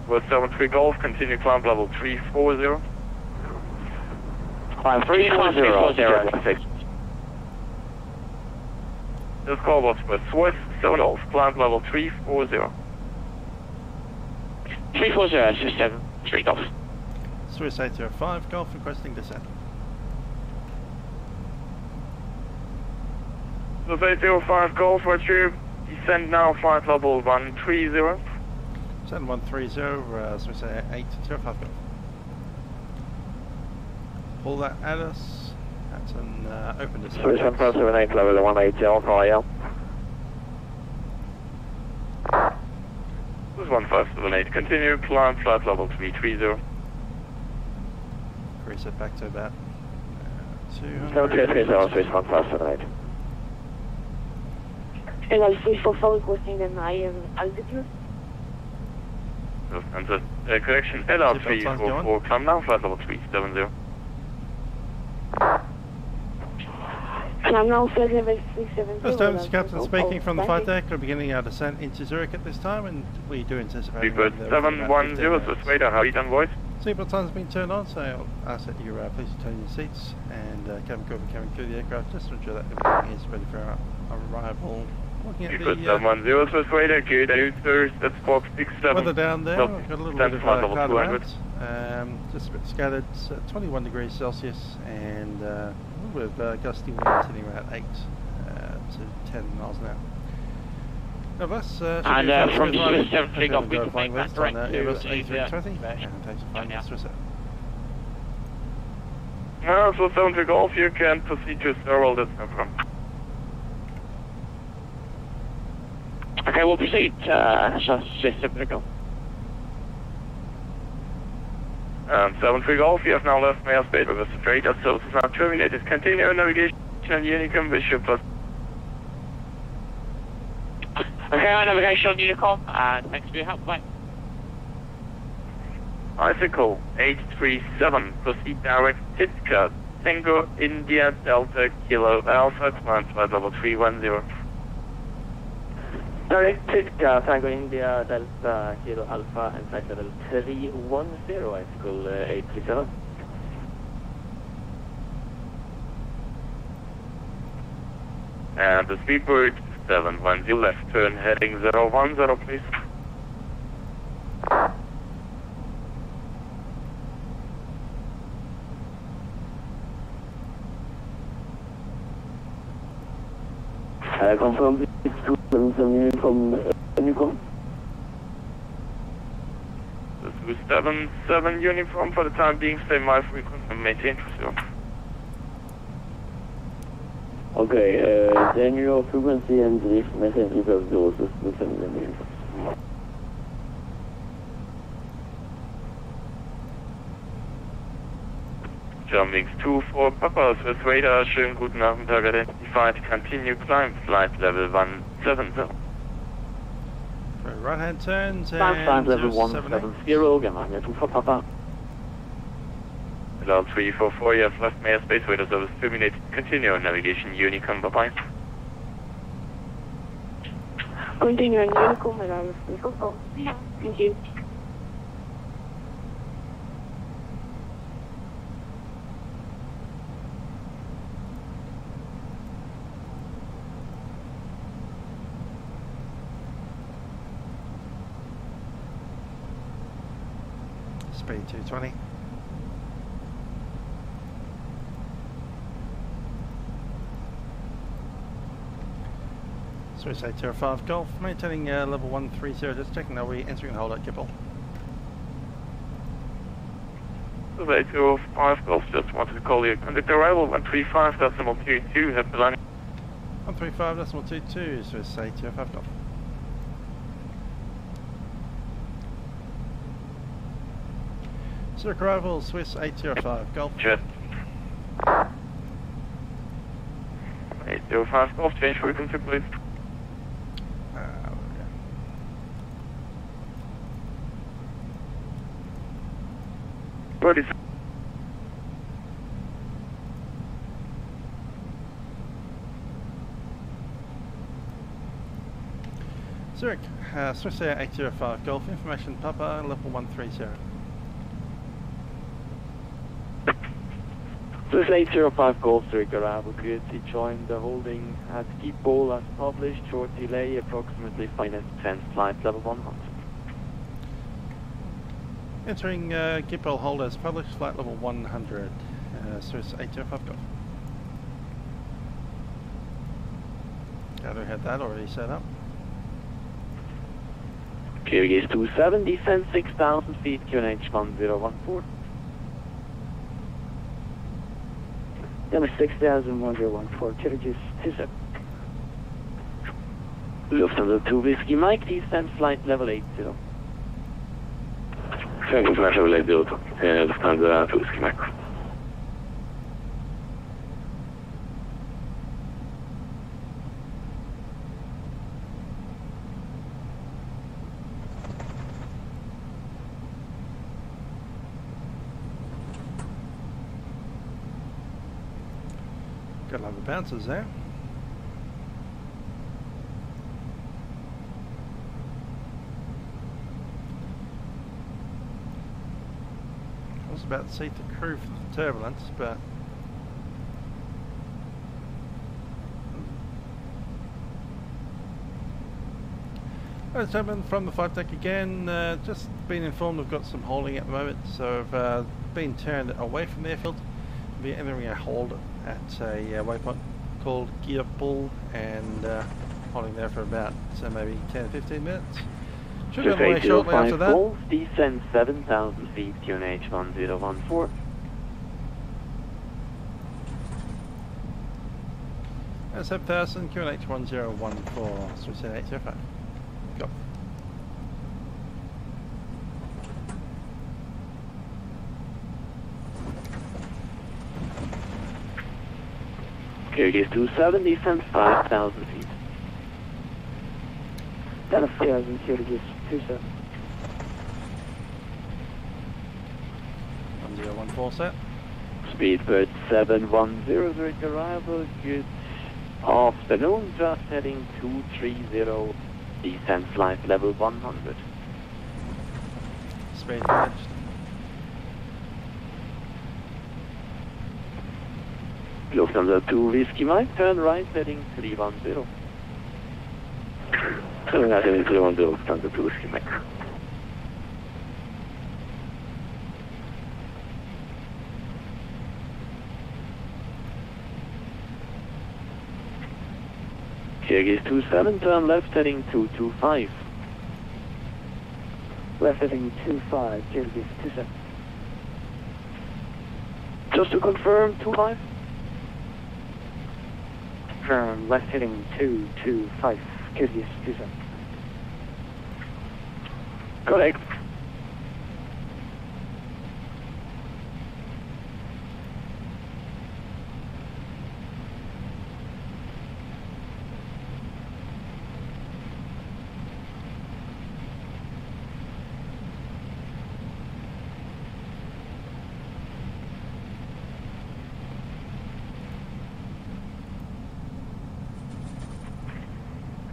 With 73 Golf, continue climb level 340. Climb 340. This call was for Swiss 7 Golf, climb level 340. 340, Swiss 73 Golf. Swiss 805 Golf requesting descent. Swiss 805 Golf, what's your descend now, flight level 130. Descend 130, Swiss 805 Golf. Pull that at us. That's an open descent. Swiss 1578, level 180, Alpha. This is 1578, continue climb, flight level 330. Reset back to about 200. 7330, Swiss 1578. And Swiss for requesting an higher altitude. And the correction, LR344, climb now, flight level 370. Climb now, flight level 370. First Holmes, Captain speaking from the flight deck. We're beginning our descent into Zurich at this time, and we do anticipate... Seatbelt 710, Swiss radar, heat and voice. Seatbelt signs have been turned on, so I'll ask that you please turn your seats, and cabin crew will be coming through the aircraft just to ensure that everything is ready for our arrival. Looking at Seatbelt the 710, Swiss radar, good answers, that's box 67. weather down there, we've got a little bit of cloud around, just a bit scattered, 21 degrees Celsius, and a little bit of gusty wind sitting around 8 to 10 miles an hour. Now that's and from the Swiss 73 Golf, we can make that direct to Airbus A320, and thanks for flying the Swiss Air. So 73 Golf, you can proceed to several, that's no problem. Okay, we'll proceed, Swiss 73 Golf. 73 Golf, you have now left airspace with a straight up service is now terminated. Continue navigation on Unicom Bishop plus. Okay, our navigation on Unicom, and thanks for your help, bye. Icicle 837, proceed direct Titka, Tango India Delta Kilo Alpha, climb flight level 310. Direct Titka, Tango India Delta Kilo Alpha, and flight level 310, Icicle 837. And the speedbird 710 left turn heading 010, please. Confirm it's 277 from Unicom. This is 77 uniform for the time being, stay my frequency and maintain pursuit. Okay, then your frequency and the message is of those with Germanwings 24 Papa, Swiss radar, schönen guten Nachmittag, identified, continue climb, flight level 170. Right hand turns and flight level 170, Germania 24 Papa. Hello 344, you have left my airspace, radar service terminated, continue navigation, Unicom, bye-bye. Continue on Unicom, thank you. Speed 220. Swiss 805 Golf, maintaining level 130, just checking that we're entering the hold at Kibble. Swiss 805 Golf, just wanted to call you. Contact arrival 135.22, have the line. 135.22, Swiss 805 Golf. Zurich arrival, Swiss 805 Golf. Jet. 805 Golf, change frequency please. Ready. Zurich, Swiss Air 805 Golf, information Papa, level 130. Swiss 805 Golf, Zurich, arrival good. Join the holding at Schiphol as published, short delay, approximately 5 minutes, 10 flight, level 100. Entering Schiphol hold as published, flight level 100, Swiss 805 Golf. Gather had that already set up. Kyrgyz 27, descend 6,000 feet, QNH 1014. Number 6014, Kyrgyz 27. Lufthansa 2 Whiskey Mike, descend flight level 80. Thank you, flight level 80, Lufthansa 2 Whiskey Mike. Got a lot of bounces there. I was about to seat the crew for the turbulence, but ladies and gentlemen, from the flight deck again, just been informed we've got some holding at the moment, so I've been turned away from the airfield. We're entering a hold at a waypoint called Gear Bull and holding there for about maybe 10 or 15 minutes. Should be on the way shortly after that. Golf, descend 7,000 feet, QNH 1014. And 7,000, QNH 1014, Swiss Air 805. Go. Kyrgyz 27, descend 5,000 feet. 10,000, Kyrgyz 27. 1014 set. Speedbird 710, Zurich arrival, good afternoon, just heading 230, descend flight level 100. Speed managed. Lufthansa 2 Whiskey Mike, turn right, heading 310. Turn right, heading 310, Lufthansa 2 Whiskey Mike. Kyrgyz 27, turn left, heading 225. Left heading 25, Kyrgyz 27. Just to confirm, 25? Confirm, left heading 225, Kyrgyz 27. Correct.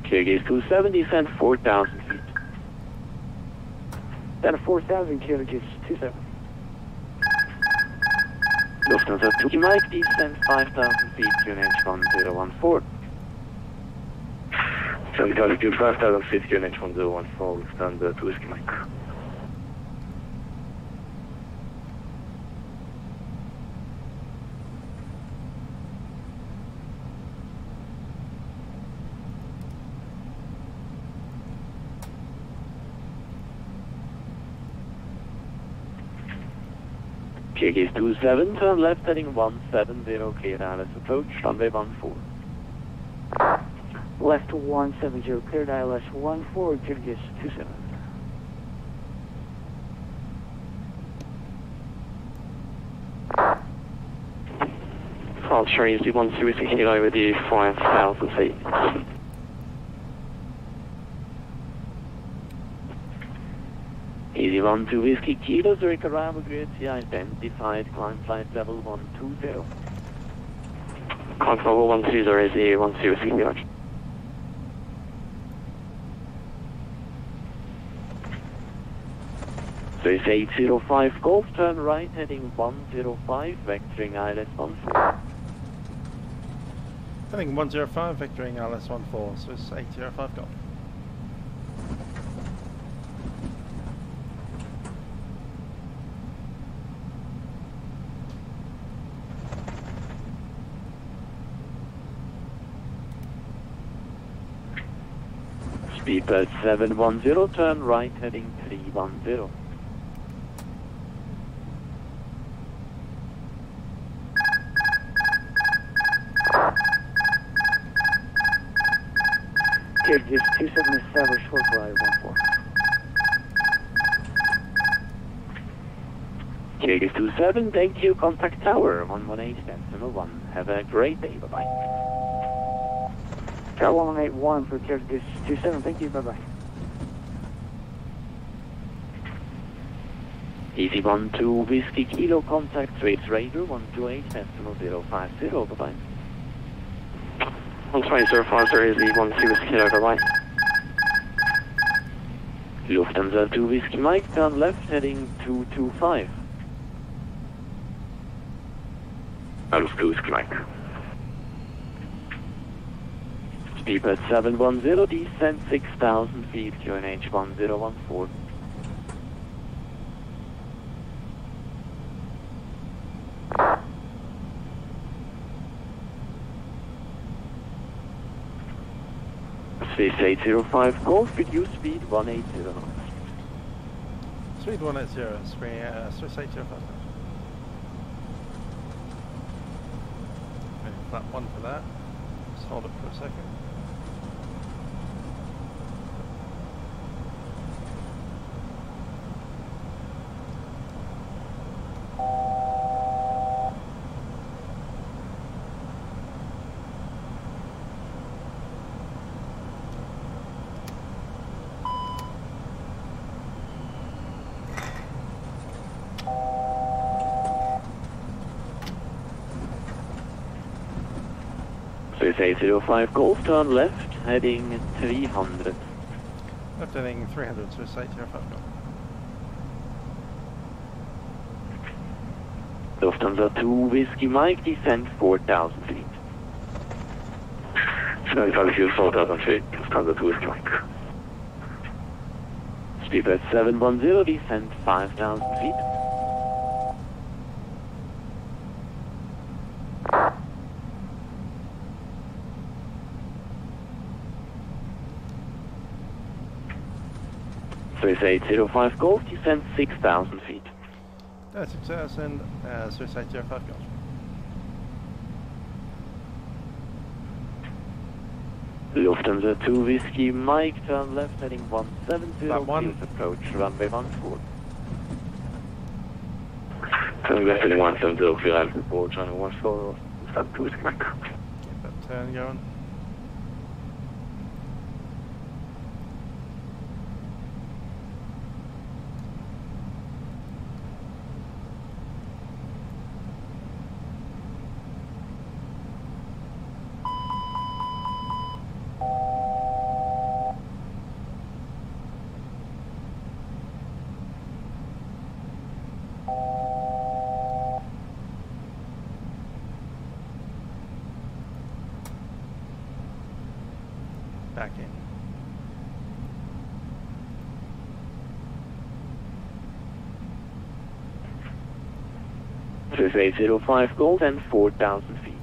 Kyrgyz 270, descend 4,000 feet. Then 4,000, Kyrgyz 27. Lufthansa 2 Mike, descend 5,000 feet, QNH 1014. Send altitude 5,000 feet, QNH 1014, Lufthansa 2 Whiskey Mike. Kyrgyz 27, turn left heading 170, clear Alice approach, runway 14. Left 170, cleared ILS 14, Kyrgyz 27. France Sharif 130 Kilo with you, 5,000 feet. Easy 12 Whiskey Kilo Zurich arrival grid, identified climb flight level 120. Control 130 is the 12 Whiskey Kilo. Space 805 Golf, turn right heading 105, vectoring ILS 14. Heading 105, vectoring ILS 14, so it's 805 Golf. Speedbird 710, turn right heading 310. This 27 established short ride 14. Kyrgyz 27, thank you, contact tower 118.1. Have a great day, bye-bye. Tower 181 for Kyrgyz 27, thank you, bye-bye. Easy 12 Whiskey Kilo, contact Straits Raider 128.050, bye-bye. 120.050 is the 12 Whiskey Kilo, bye-bye. Lufthansa 2 Whiskey Mike, turn left heading 225. Alpha 2 Whiskey Mike. Speedbird 710, descent 6,000 feet, QNH 1014. Space 805 Golf, reduce speed 180 knots. Speed 180, Swiss 805. Flat 1 for that. Just hold it for a second. Space 805 Golf, turn left, heading 300. Left heading 300, Swiss 805 Golf. Lufthansa 2 Whiskey Mike, descent 4,000 feet. So 4,000 feet, Lufthansa 2 Whiskey Mike. Speedbird 710, descent 5,000 feet. Swiss 805 Golf, descent 6,000 feet. 6,000, Swiss 805 Golf. Lufthansa 2 Whiskey Mike, turn left heading 170, clears approach runway 14. Turn left heading 170, clear approach runway 14, Lufthansa 2 Whiskey Mike. Keep that turn going. Back in. Swiss 805 Golf and 4,000 feet.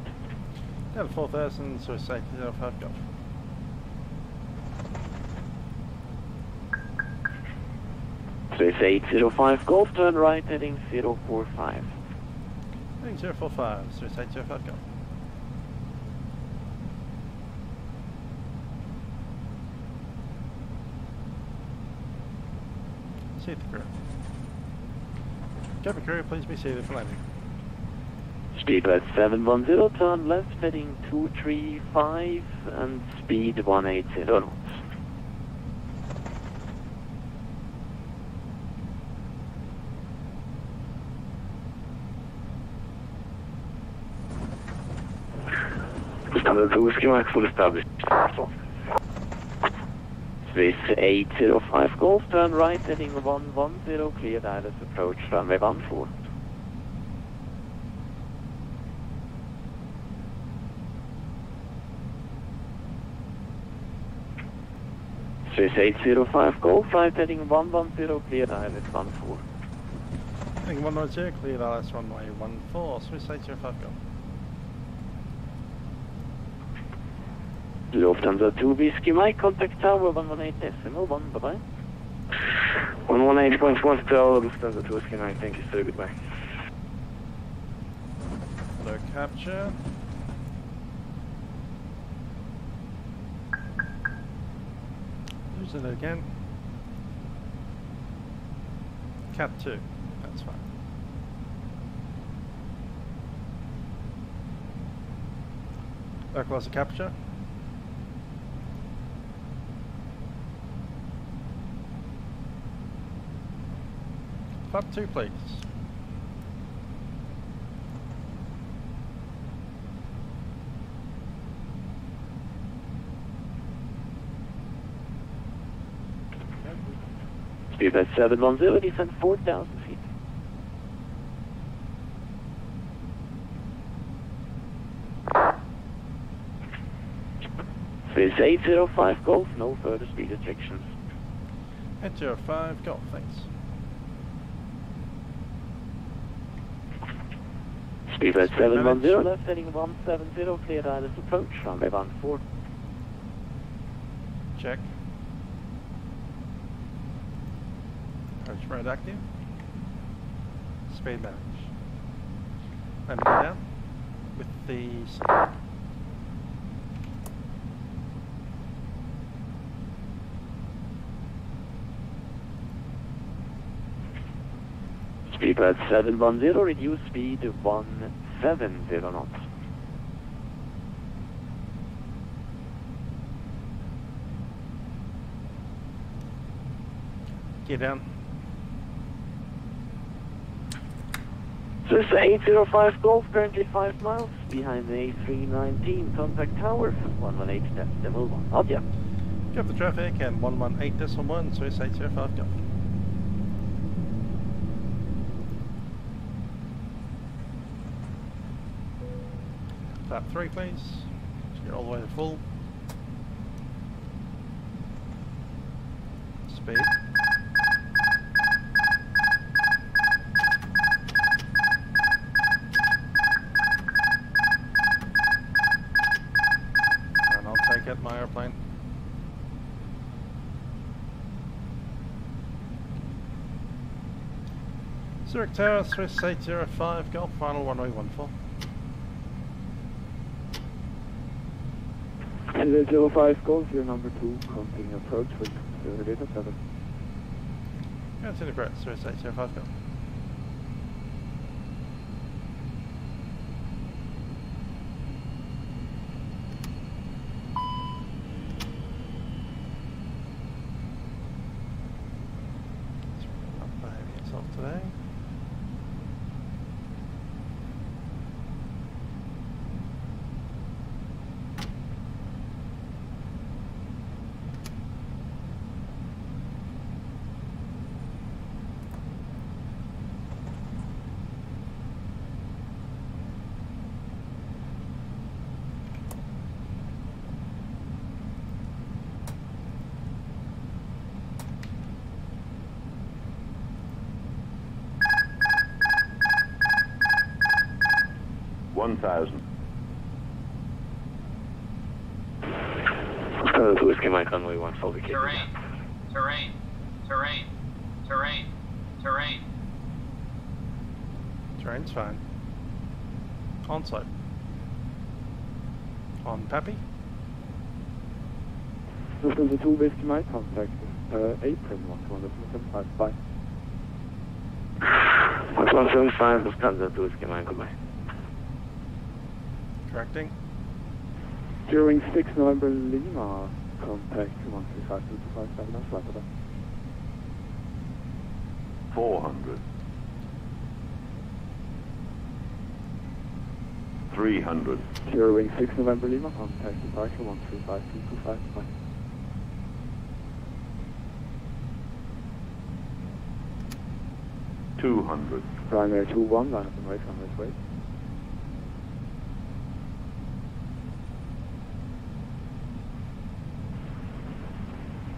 Down 4,000, Swiss 805 Golf. Swiss 805 Golf, turn right heading 045. Heading 045, Swiss 805 Golf. Seat the crew. Cabin crew, please be seated for landing. Speedbird 710, turn left heading 235 and speed 180 knots. Lufthansa 2 Whiskey Mike, full established. Swiss 805 Golf, turn right, heading 110, clear direct approach, runway 14. Swiss 805 Golf, right, heading 110, clear direct 14. Heading 110, clear direct runway 14, Swiss 805 Golf. Lufthansa 2 Whiskey Mike, contact tower 118.1, bye-bye. 118.1 tower, Lufthansa 2 Whiskey Mike, thank you sir, goodbye. Low capture. Losing it again. Cat 2, that's fine. Localizer capture. Flap 2 please. Speed at 710, descend 4,000 feet. Swiss 805 Golf, no further speed restrictions. 805 Golf, thanks. Speed at 710, left heading 170, clear direct approach, runway 14. Check. Approach mode active. Speed manage. And down with the start. Speed at 710, reduce speed to 170 knots. Gear down. Swiss 805 Golf, currently 5 miles behind the A319, contact tower 118.1. Roger. Give the traffic and 118.1, Swiss 805 Golf. Flap 3 please. Just get all the way to full. Speed. And I'll take out my airplane. Zurich Tower, Swiss 805 Golf, final runway 14. And 05 Golf, your number 2, continuing approach with data 7. Continue correct, Swiss 805 Golf. Not behaving itself today. Lufthansa 2 Whiskey Mike, runway 14, full vacation. Terrain. Terrain's fine. On site. On Pappy. Lufthansa 2 Whiskey Mike, contact April 175, bye. 175, Lufthansa 2 Whiskey Mike, goodbye. Correcting. During 6 November Lima, contact 135 225 flight over. 400. 300. Zero wing 6 November Lima, contact departure 135.225. 200. Primary 21, line up and wait on this way.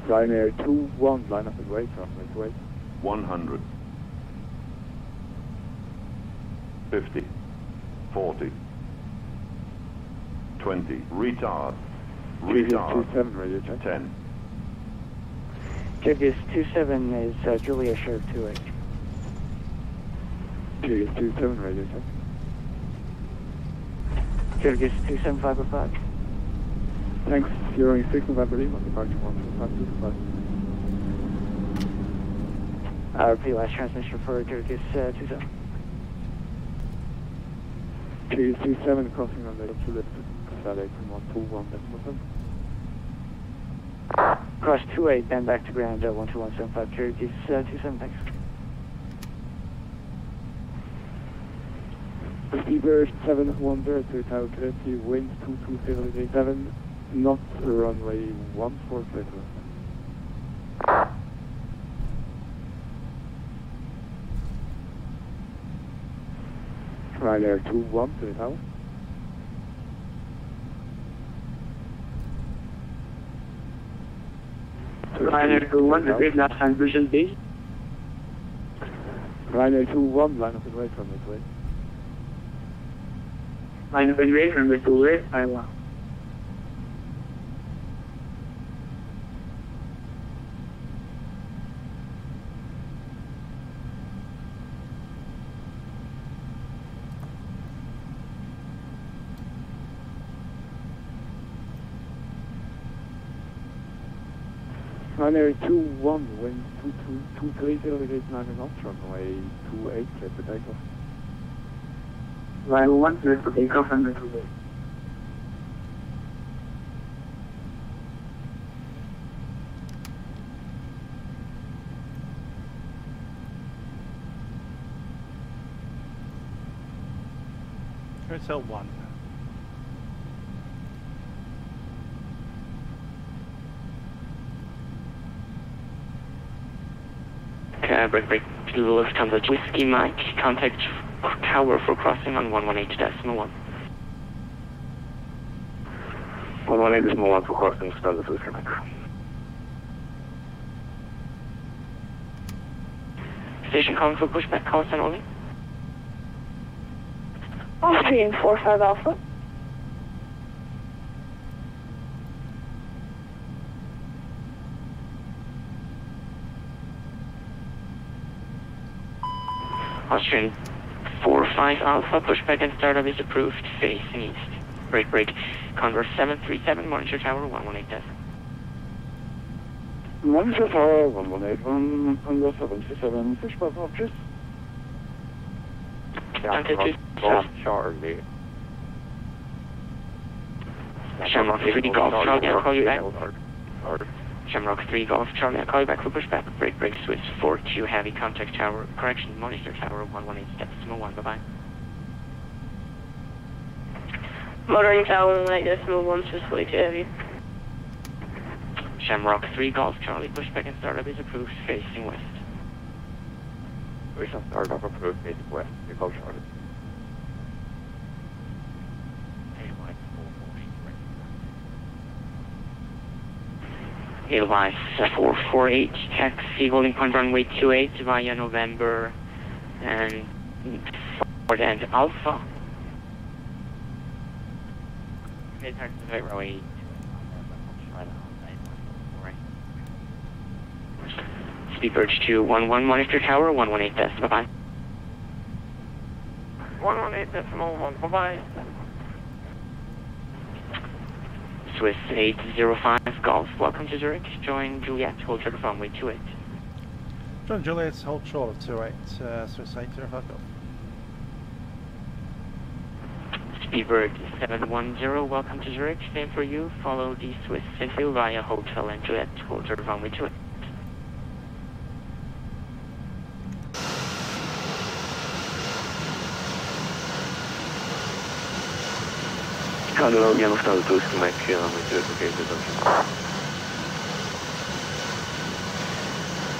Primary 21, line up and wait on this way. 100. 50. 40. 20. Retard. Retard. 27, radio check. 10. Kyrgyz 27 is Julia Sheriff 28. Kyrgyz 27, radio check. Kyrgyz 27505. Thanks, Zero wing 6 November Lima, departure 135.225. Repeat last transmission for Kyrgyz 27. Kyrgyz 27 crossing on the to Saturday from 121.7. Cross 28, then back to ground 12175. Kyrgyz 27, thanks. Seabird 710 to Tower 30, wind 22087, not runway 14 clear. Ryanair 21 to the tower. Ryanair 21, repeat last time, Visual B. Ryanair 21, line up and wait from this way. Line up and wait from this way, Iowa. Ryanair 21, wind 23089 knots, runway 28 clear for takeoff. Ryanair 1 clear for takeoff and Visual B. Hotel 1. Break to Lufthansa Whiskey Mike, contact tower for crossing on 118.1. 118.1 for crossing, Lufthansa Whiskey Mike. Station calling for pushback, call sign only. 345 Alpha. Austrian 45 Alpha, pushback and startup is approved, facing east. Break, Converse 737, monitor tower 118. Monitor tower 118, Converse 737, pushback objects. Charlie. Shamrock 3 Golf Charlie, I'll call you back. Shamrock 3 Golf Charlie, I'll call you back for pushback. Break, Swiss 4-2 heavy contact tower, correction, monitor tower 118.1, bye-bye. Motoring tower 118.1, Swiss 42 heavy. Shamrock 3 Golf Charlie, pushback and startup is approved, facing west. We shall start off approved, facing west, Golf Charlie. Edelweiss 448, taxi holding point runway 28 via November and Ford and Alpha. Runway 8. Speed Birch 211, monitor tower 118, bye-bye. 118.1, bye-bye. Swiss 805 Golf, welcome to Zurich. Join Juliet, hold short of runway 28. Join Juliet, hold short of 28, Swiss 805 Golf. Speedbird 710, welcome to Zurich. Same for you, follow the Swiss Central via Hotel and Juliet, hold short of runway 28. Lufthansa igen, Lufthansa Zurich, okay,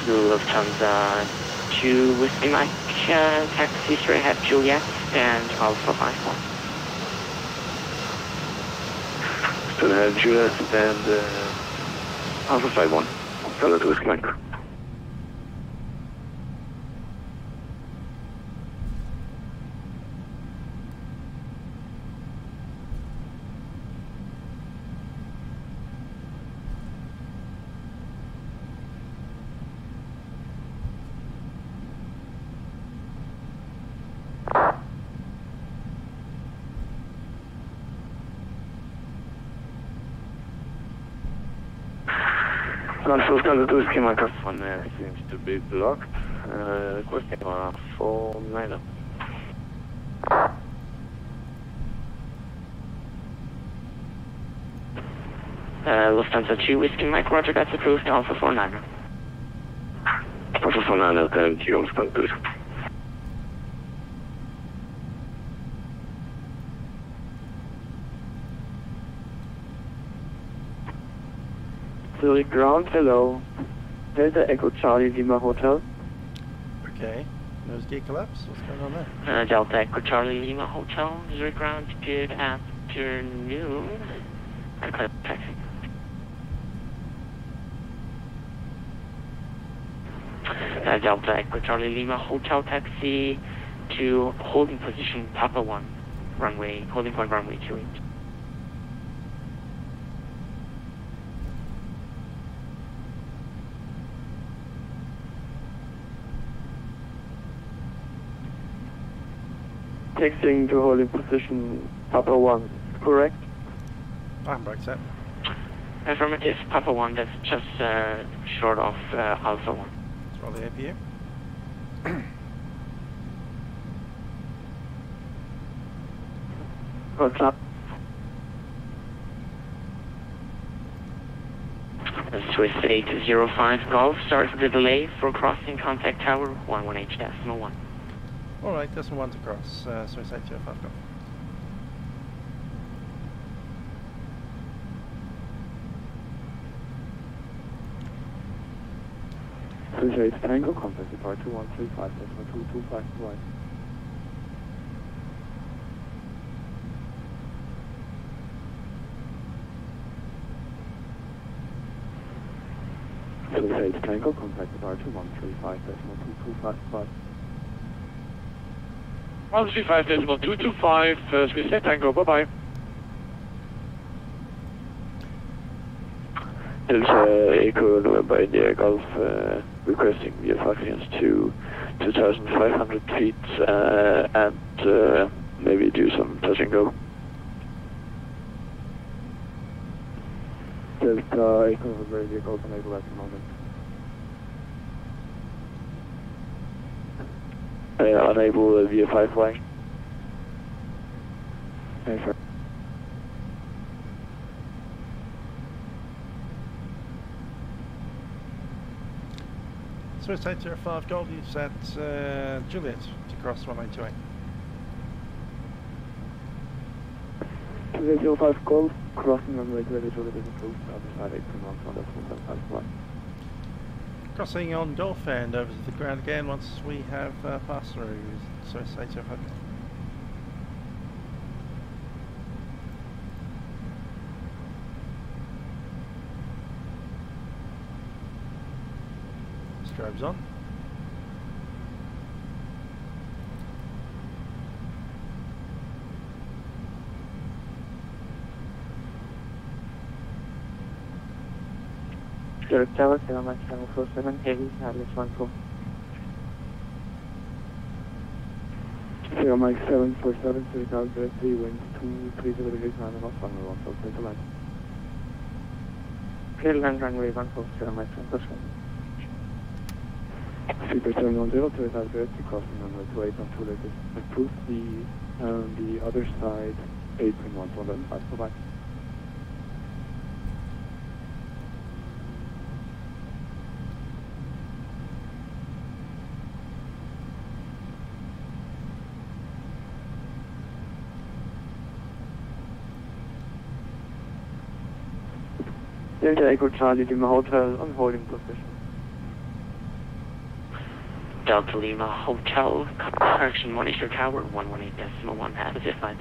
Lufthansa 2 Whiskey Mike, taxi straight ahead Juliet and Alpha 5. Straight ahead Juliet and Alpha 5-1. Lufthansa Whiskey Mike. One seems to be blocked. Question for Nina. Lufthansa 2 Whiskey Mike, roger, that's approved, Alpha 49er. Alpha 49er, thank you, Lufthansa Zurich. Zurich ground, hello. Delta Echo Charlie Lima Hotel. Okay. Nose gear collapse. What's going on there? Delta Echo Charlie Lima Hotel, Zurich ground, good afternoon. Taxi. Delta Echo Charlie Lima Hotel taxi to holding position Papa 1, runway, holding point runway 28. Taxiing to holding position Papa 1, correct? I'm right set. Affirmative, Papa 1, that's just short of Alpha 1. Let's roll the APU. What's up? Swiss 805 Golf, sorry for the delay for crossing contact tower 11H-1. Alright, decimal 1 to cross, Swiss 805 Golf. Swiss 8 Tango, contact departure 135, 225 right. Swiss 8 Tango, contact departure 135, 225 135.225, Swiss 8 Tango, bye-bye. Delta Echo November India Golf, requesting via Faxians to 2,500 feet and maybe do some touch and go. Delta Echo November India Golf, enable at the moment. Unable via 5 flying. Okay, sir. Swiss 805 Gold, you set Juliet to cross 1828. 805 Golf, crossing runway 28, Juliet is approved, other side 831, Crossing on Golf and over to the ground again once we have passed through Swiss 805 Golf. Strobes on. Zurich Tower, Sierra Mike 747, heavy, Atlas 14. Sierra Mike 747, Zurich Tower, directly, winds 230 degrees, 9 knots, runway 14, clear line. Clear land runway 14, Sierra Mike 747. Super 710, Zurich Tower, directly, crossing runway 28 on 2 latest. Approved the other side, 8.1, 5, bye-bye. Delta Echo Charlie Lima Hotel on holding position. Delta Lima Hotel, correction, monitor tower 118.1 has identified.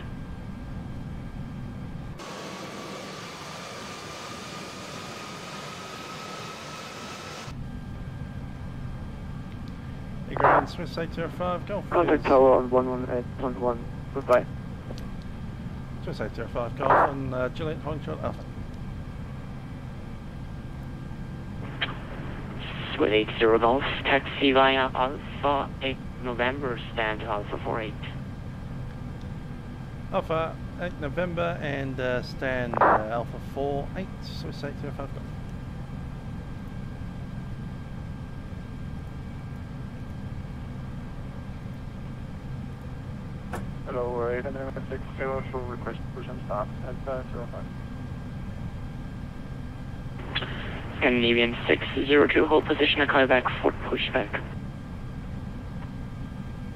Ground Swiss 805 Golf. Contact tower on 118.1. Goodbye. Swiss 805 Golf on Juliet Hongshot Alpha. Swiss 80 Golf, taxi via Alpha 8 November, stand Alpha 48. Alpha 8 November and stand Alpha 48, Swiss 805 Golf. Hello, 860 shall request push and start at 05. Scandinavian 602, hold position at Quebec for pushback.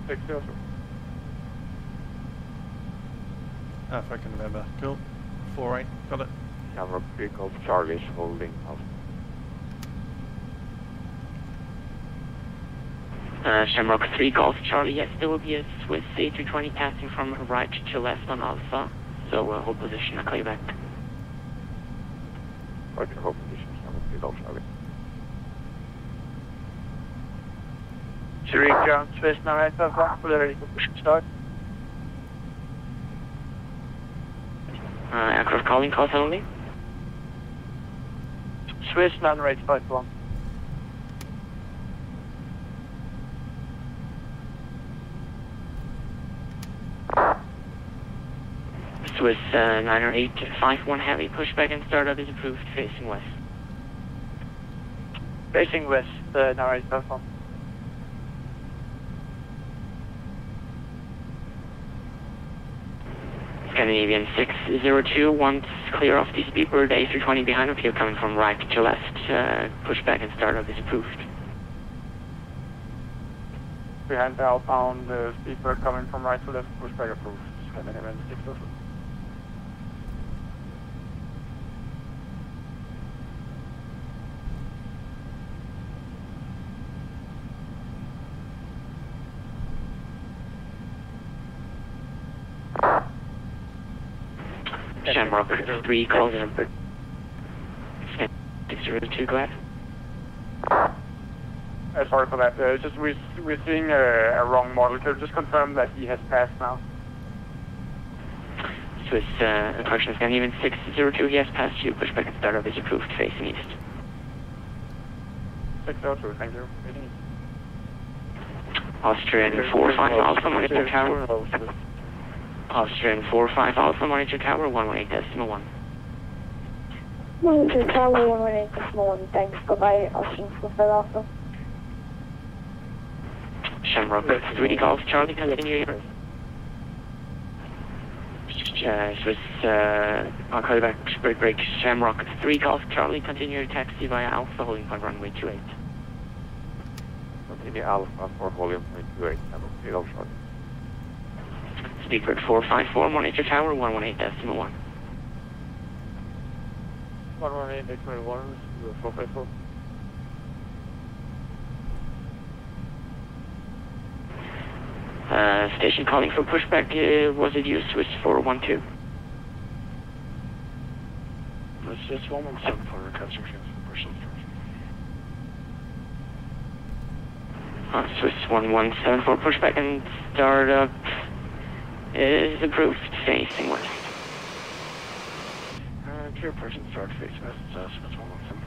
602. Alpha November, cool. 48, got it. Camera Golf Charlie is holding Alpha. Shamrock 3 Golf Charlie, yes, there will be a Swiss A320 passing from right to left on Alpha, so hold position at Quebec. Roger, hold position, Shamrock 3 Golf Charlie. Zurich, Swiss 985, we're ready for push and start. Aircraft calling, calls only. Swiss 985, Swiss 90851 heavy pushback and startup is approved facing west. Facing west, 985. Scandinavian 602, once clear off the speedbird A320 behind of you coming from right to left, pushback and startup is approved. Behind the outbound speedbird coming from right to left, pushback approved. Scandinavian 602. Shamrock 3 calls in. 602, go ahead. Sorry for that. Just we're seeing a wrong model. Could you just confirm that he has passed now? Swiss correction Scandinavian 602, he has passed you. Pushback and startup is approved facing east. 602, thank you. Austrian 45 Alpha monitor tower. Austrian 45 Alpha monitor tower 118.1. Monitor tower 118.1, thanks. Goodbye, Austrian 45 Alpha. Shamrock 3 Golf Charlie, continue. Swiss on Quebec break Shamrock 3 Golf Charlie, continue taxi via Alpha holding point runway 28. Continue Alpha for volume 28, Shamrock 3 Golf Charlie. Speedbird 454 monitor tower 118.1. 118.1, 454. Station calling for pushback, was it you, Swiss 412? That's just 117 for construction for push and Swiss 117 for pushback and startup is approved facing west. Clear person start face west, Swiss 1174.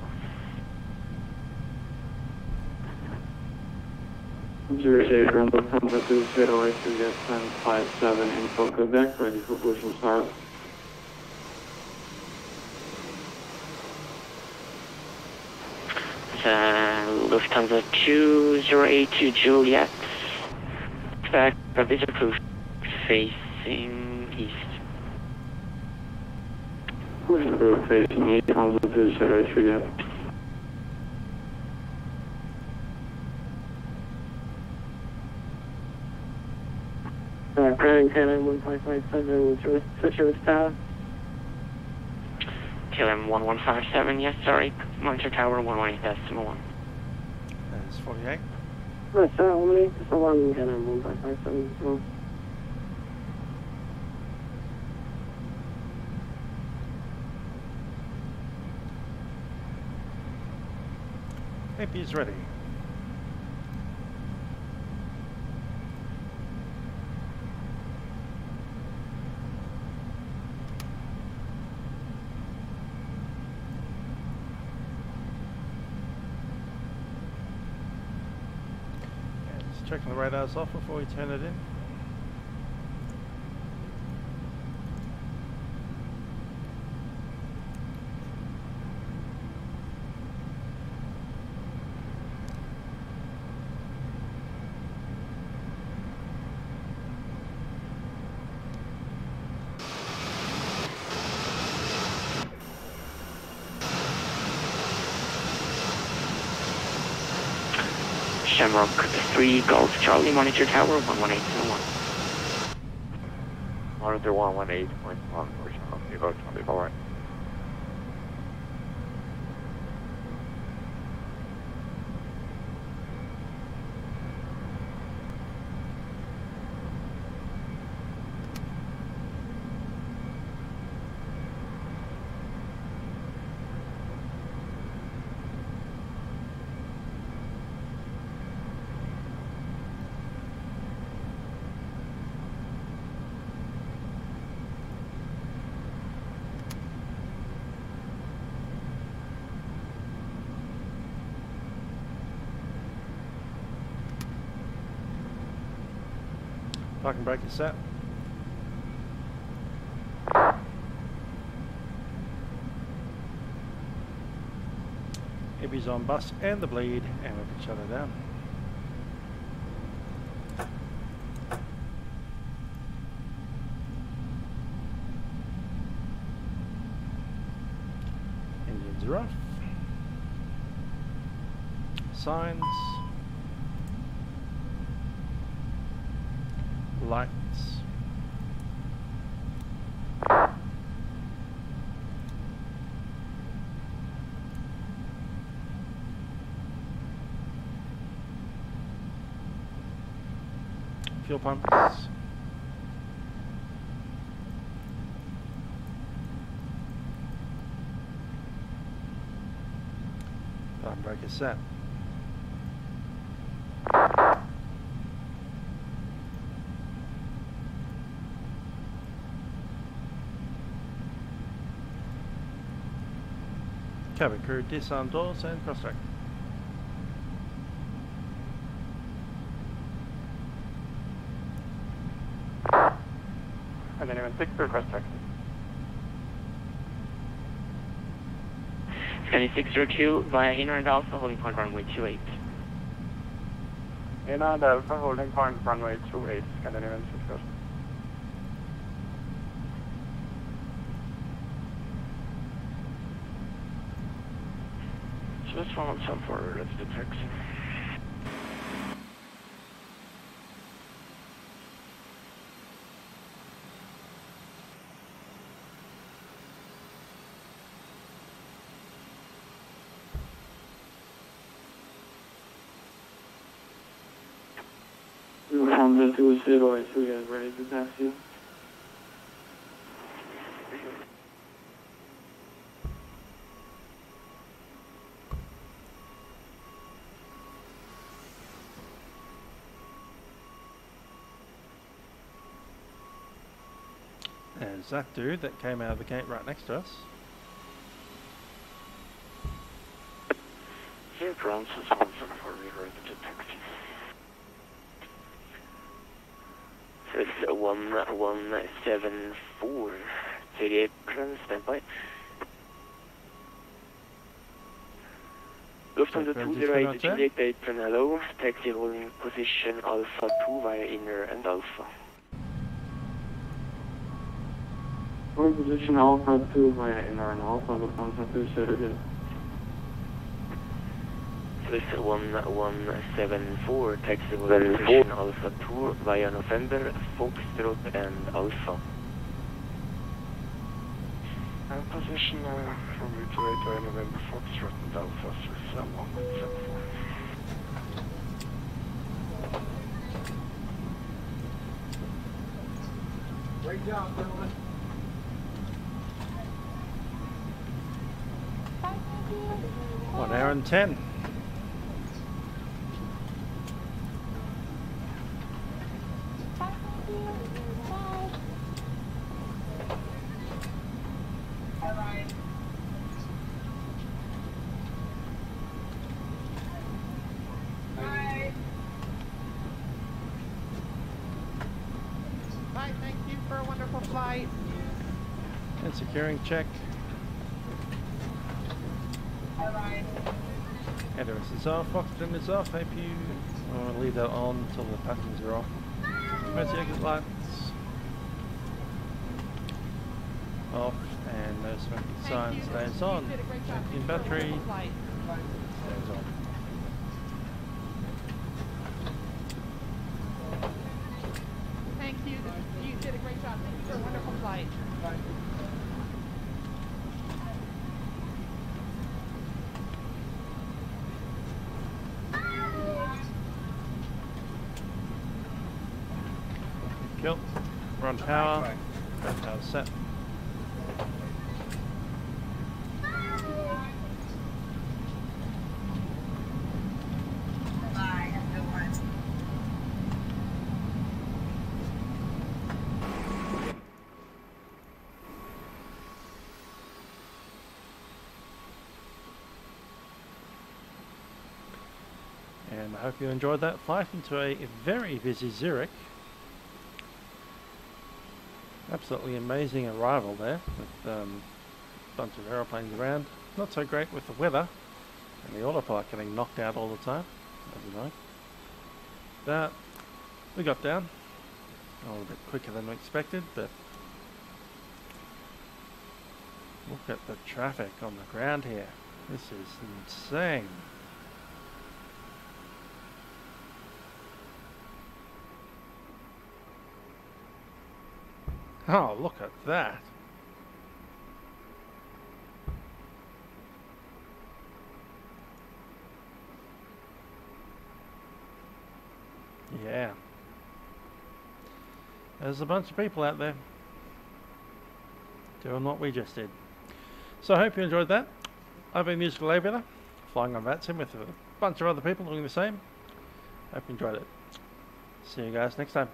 08 Rumble Pumper 208 to get 1057 info Quebec, ready for push and start. Lufthansa 2082 Juliet. Back of is approved facing east. Approved facing east, Lufthansa 2082 Juliet. Crown Canada 155 with Fisher with staff. KLM 1157, yes, sorry. Monitor tower 118.1. There's 48. Right, so only for 1,157. AP is ready. Just checking the radars off before we turn it in. Shamrock 3 Golf Charlie, monitor tower 118.1. Monitor 118.1 for Shamrock 3 Golf Charlie, bye-bye. Parking brake is set. AB's on bus and the bleed, and we can shut it down. Engines are off. Signs. Lights. Fuel pumps. Parking brake is set. Cabin crew, disarm doors and cross-track. And then even 6 through cross-track. Scanning 602 via inner and alpha, holding point runway 28. Inner and alpha, holding point runway 28, Scandinavian 6 cross. So let's follow some forward, let's do taxi. From the 20, we are ready to taxi. There's that dude that came out of the gate right next to us. Here, ground suspension for rear to taxi. So it's 1174, 38 apron, standby. Lufthansa 208 to 38 apron, hello. Taxi holding position Alpha 2 via inner and Alpha. Holding position Alpha 2 via inner and Alpha, Lufthansa 208. Swiss 1174, taxi holding position Alpha 2 via November, Foxtrot and Alpha. And position from Virtual November Foxtrot and Alpha Swiss 174. Great job, gentlemen. 1 hour and 10. Bye, thank you for a wonderful flight. And securing check. Header is off, oxygen is off, hope you will leave that on until the patterns are off. Emergency exit lights off, and no smoking sign stays on. In battery stays on. Thank you. You did a great job. Thank you for a wonderful flight. Cool. We're on power. Power set. And I hope you enjoyed that flight into a very busy Zurich. Absolutely amazing arrival there with a bunch of aeroplanes around. Not so great with the weather and the autopilot getting knocked out all the time, as you know. But we got down a little bit quicker than we expected, but look at the traffic on the ground here. This is insane. Oh, look at that. Yeah. There's a bunch of people out there doing what we just did. So I hope you enjoyed that. I've been Musical Aviator, flying on Vatsim with a bunch of other people doing the same. Hope you enjoyed it. See you guys next time.